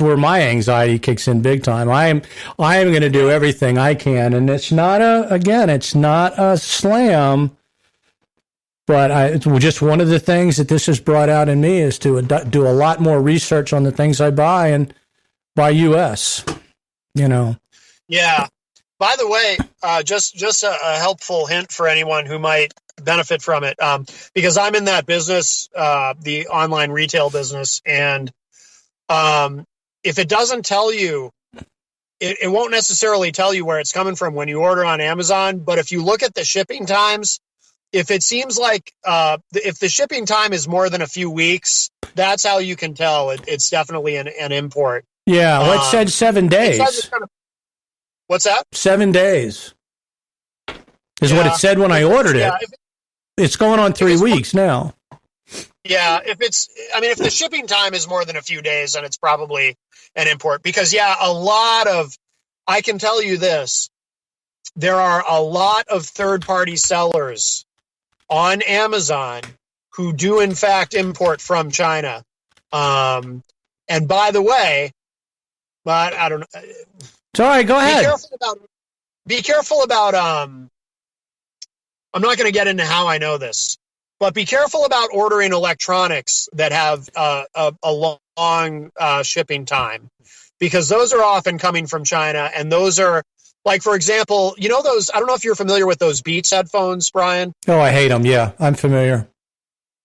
where my anxiety kicks in big time. I am going to do everything I can. And it's not a slam, but it's just one of the things that this has brought out in me is to do a lot more research on the things I buy and buy U.S.,
Yeah. By the way, just a helpful hint for anyone who might benefit from it, because I'm in that business, the online retail business, and if it doesn't tell you, it won't necessarily tell you where it's coming from when you order on Amazon. But if you look at the shipping times, if it seems like if the shipping time is more than a few weeks, that's how you can tell it's definitely an import.
Yeah, well, it said 7 days.
What's that?
7 days is what it said when I ordered it. It's going on 3 weeks now.
Yeah, if the shipping time is more than a few days, then it's probably an import. Because, I can tell you this, there are a lot of third-party sellers on Amazon who do, in fact, import from China. And by the way, but I don't know.
Sorry, go ahead.
Be careful about I'm not going to get into how I know this, but be careful about ordering electronics that have a long shipping time, because those are often coming from China, and those are, like, for example, those, I don't know if you're familiar with those Beats headphones, Brian.
Oh, I hate them. Yeah, I'm familiar.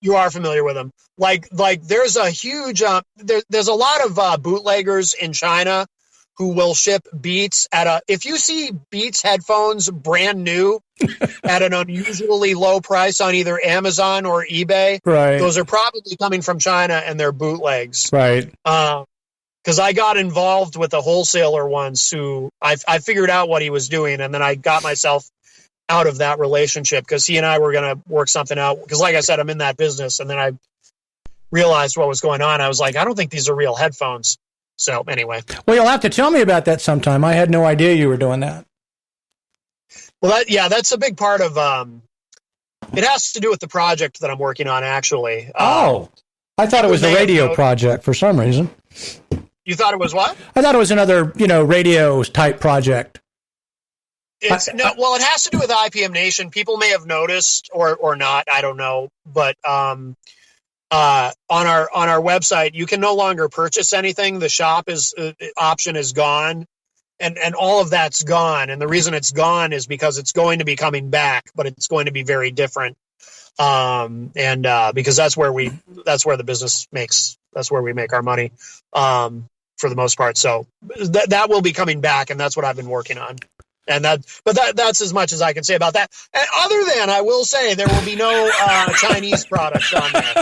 You are familiar with them. Like there's a huge, there's a lot of bootleggers in China who will ship Beats if you see Beats headphones brand new at an unusually low price on either Amazon or eBay,
right,
those are probably coming from China and they're bootlegs.
Right.
Because I got involved with a wholesaler once who I figured out what he was doing, and then I got myself out of that relationship because he and I were going to work something out. Because, like I said, I'm in that business, and then I realized what was going on. I was like, I don't think these are real headphones. So anyway.
Well, you'll have to tell me about that sometime. I had no idea you were doing that.
Well, that's a big part of, it has to do with the project that I'm working on, actually.
I thought it was a radio project for some reason.
You thought it was what?
I thought it was another, radio type project.
It has to do with IPM Nation. People may have noticed or not. I don't know. But, on our website, you can no longer purchase anything. The shop option is gone, and all of that's gone. And the reason it's gone is because it's going to be coming back, but it's going to be very different. Because that's where the business that's where we make our money, for the most part. So that will be coming back, and that's what I've been working on. And that's as much as I can say about that. And other than, I will say, there will be no Chinese products on there.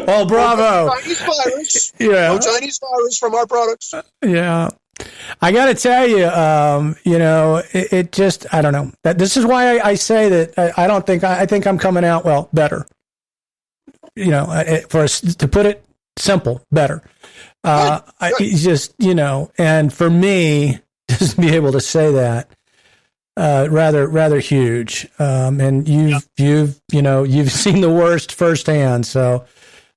Oh, bravo!
No Chinese virus.
Yeah.
No Chinese virus from our products.
Yeah. I got to tell you, it just, I don't know. This is why I say that I think I'm coming out, better. For us to put it simple, better. And for me, just to be able to say that, rather huge. And you've seen the worst firsthand. So,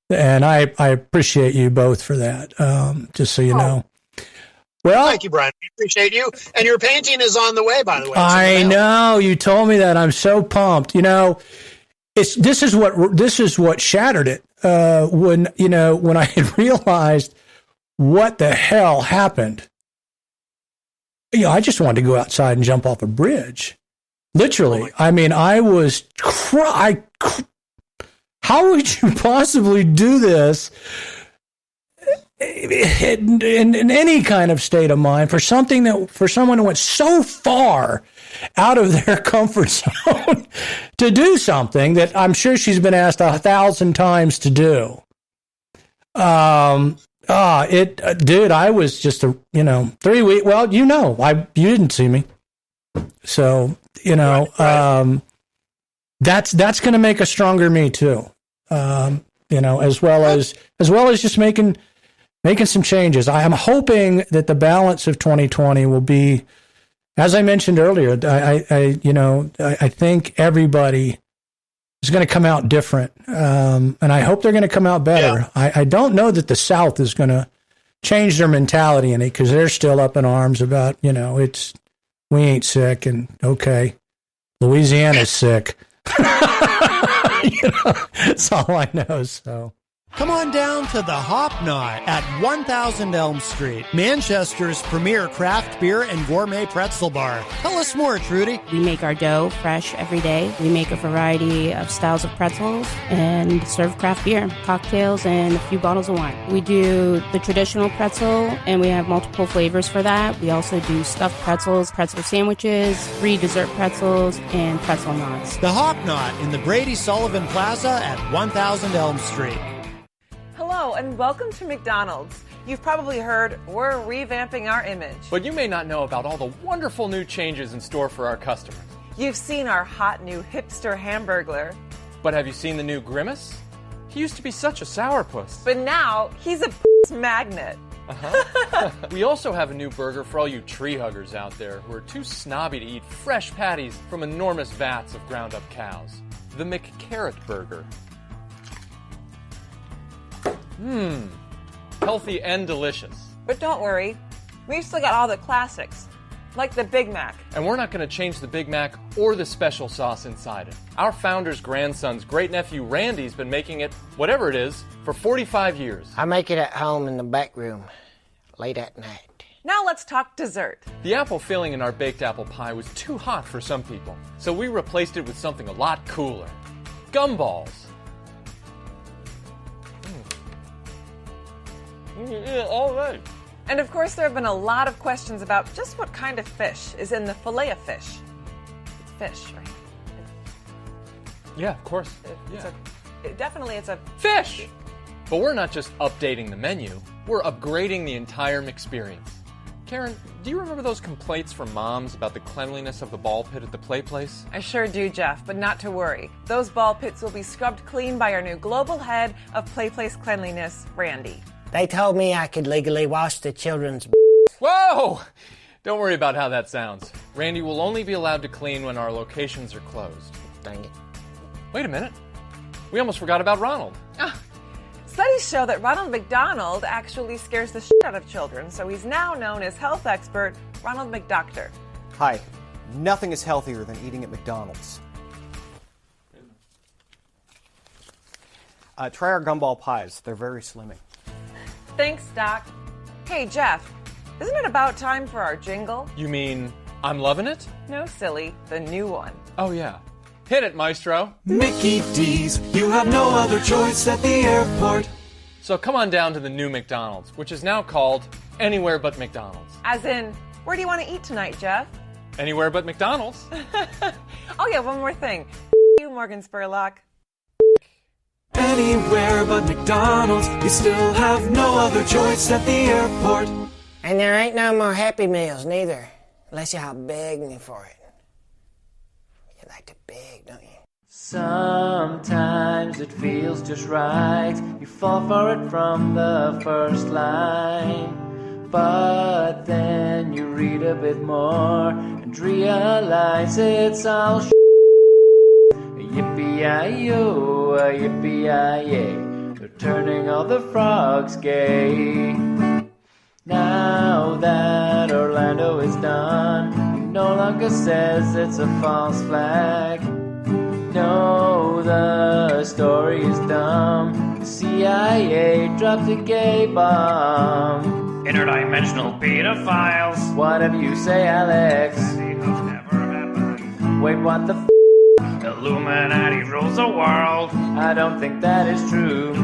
And I appreciate you both for that, just so you know. Well,
thank you, Brian. We appreciate you. And your painting is on the way, by the way.
I know. You told me that. I'm so pumped. This is what shattered it. When I had realized what the hell happened. I just wanted to go outside and jump off a bridge. Literally. I mean, I was how would you possibly do this in any kind of state of mind for someone who went so far out of their comfort zone to do something that I'm sure she's been asked 1,000 times to do. Dude, I was just 3 weeks. Well, you didn't see me. So, right. That's going to make a stronger me too. As well as just making some changes. I am hoping that the balance of 2020 will be, as I mentioned earlier, I think everybody is going to come out different. And I hope they're going to come out better. Yeah. I don't know that the South is going to change their mentality in it because they're still up in arms about, we ain't sick and okay, Louisiana's sick. That's all I know. So
come on down to the Hop Knot at 1000 Elm Street, Manchester's premier craft beer and gourmet pretzel bar. Tell us more, Trudy.
We make our dough fresh every day. We make a variety of styles of pretzels and serve craft beer, cocktails, and a few bottles of wine. We do the traditional pretzel, and we have multiple flavors for that. We also do stuffed pretzels, pretzel sandwiches, free dessert pretzels, and pretzel knots.
The Hop Knot in the Brady Sullivan Plaza at 1000 Elm Street.
Hello and welcome to McDonald's. You've probably heard we're revamping our image.
But you may not know about all the wonderful new changes in store for our customers.
You've seen our hot new hipster Hamburglar.
But have you seen the new Grimace? He used to be such a sourpuss.
But now he's a magnet.
Uh-huh. We also have a new burger for all you tree huggers out there who are too snobby to eat fresh patties from enormous vats of ground up cows. The McCarrot Burger. Healthy and delicious.
But don't worry, we've still got all the classics, like the Big Mac.
And we're not going to change the Big Mac or the special sauce inside it. Our founder's grandson's great-nephew Randy's been making it, whatever it is, for 45 years.
I make it at home in the back room, late at night.
Now let's talk dessert.
The apple filling in our baked apple pie was too hot for some people, so we replaced it with something a lot cooler. Gumballs. All right.
And of course, there have been a lot of questions about just what kind of fish is in the fillet of fish. It's fish, right?
Yeah, of course.
It's a
fish. But we're not just updating the menu. We're upgrading the entire McXperience. Karen, do you remember those complaints from moms about the cleanliness of the ball pit at the play place?
I sure do, Jeff, but not to worry. Those ball pits will be scrubbed clean by our new global head of Play Place Cleanliness, Randy.
They told me I could legally wash the children's
Whoa! Don't worry about how that sounds. Randy will only be allowed to clean when our locations are closed.
Dang it.
Wait a minute. We almost forgot about Ronald.
Studies show that Ronald McDonald actually scares the shit out of children, so he's now known as health expert Ronald McDoctor.
Hi. Nothing is healthier than eating at McDonald's. Try our gumball pies. They're very slimming.
Thanks, Doc. Hey, Jeff, isn't it about time for our jingle?
You mean I'm loving it?
No, silly. The new one.
Oh, yeah. Hit it, Maestro.
Mickey D's, you have no other choice at the airport.
So come on down to the new McDonald's, which is now called Anywhere But McDonald's.
As in, where do you want to eat tonight, Jeff?
Anywhere but McDonald's.
Oh, yeah, one more thing. You, Morgan Spurlock.
Anywhere but McDonald's, you still have no other choice at the airport.
And there ain't no more Happy Meals, neither. Unless y'all beg me for it. You like to beg, don't you?
Sometimes it feels just right. You fall for it from the first line. But then you read a bit more and realize it's all Yippee-yi-yo, yippee-yi-yay. They're turning all the frogs gay. Now that Orlando is done, he no longer says it's a false flag. No, the story is dumb. The CIA dropped a gay bomb.
Interdimensional pedophiles.
Whatever you say, Alex. Wait, what the f?
Illuminati rules the world.
I don't think that is true.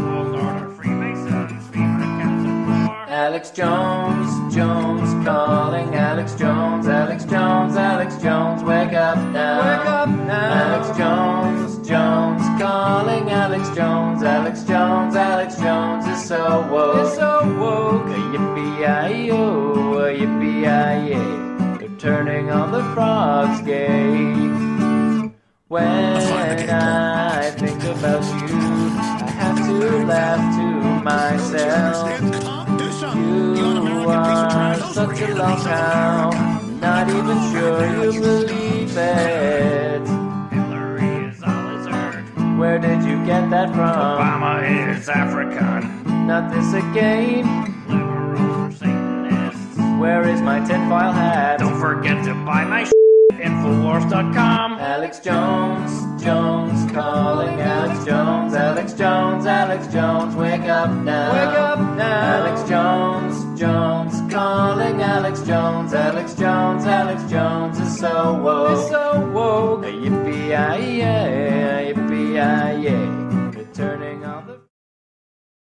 Alex Jones, Jones calling. Alex Jones, Alex Jones, Alex Jones, wake up now.
Wake up now.
Alex Jones, Jones calling. Alex Jones, Alex Jones, Alex Jones is so woke.
It's so woke.
Yippee-yi-yo, yippee-yi-yay. They're turning all the frogs gay. When I think about you, I have to laugh to myself. You are such a long cow, not even sure you believe it.
Hillary is all his earned.
Where did you get that from?
Obama is African.
Not this again.
Liberals are Satanists.
Where is my tinfoil hat?
Don't forget to buy my Infowars.com.
Alex Jones, Jones calling. Alex Jones, Alex Jones, Alex Jones, wake up now.
Wake up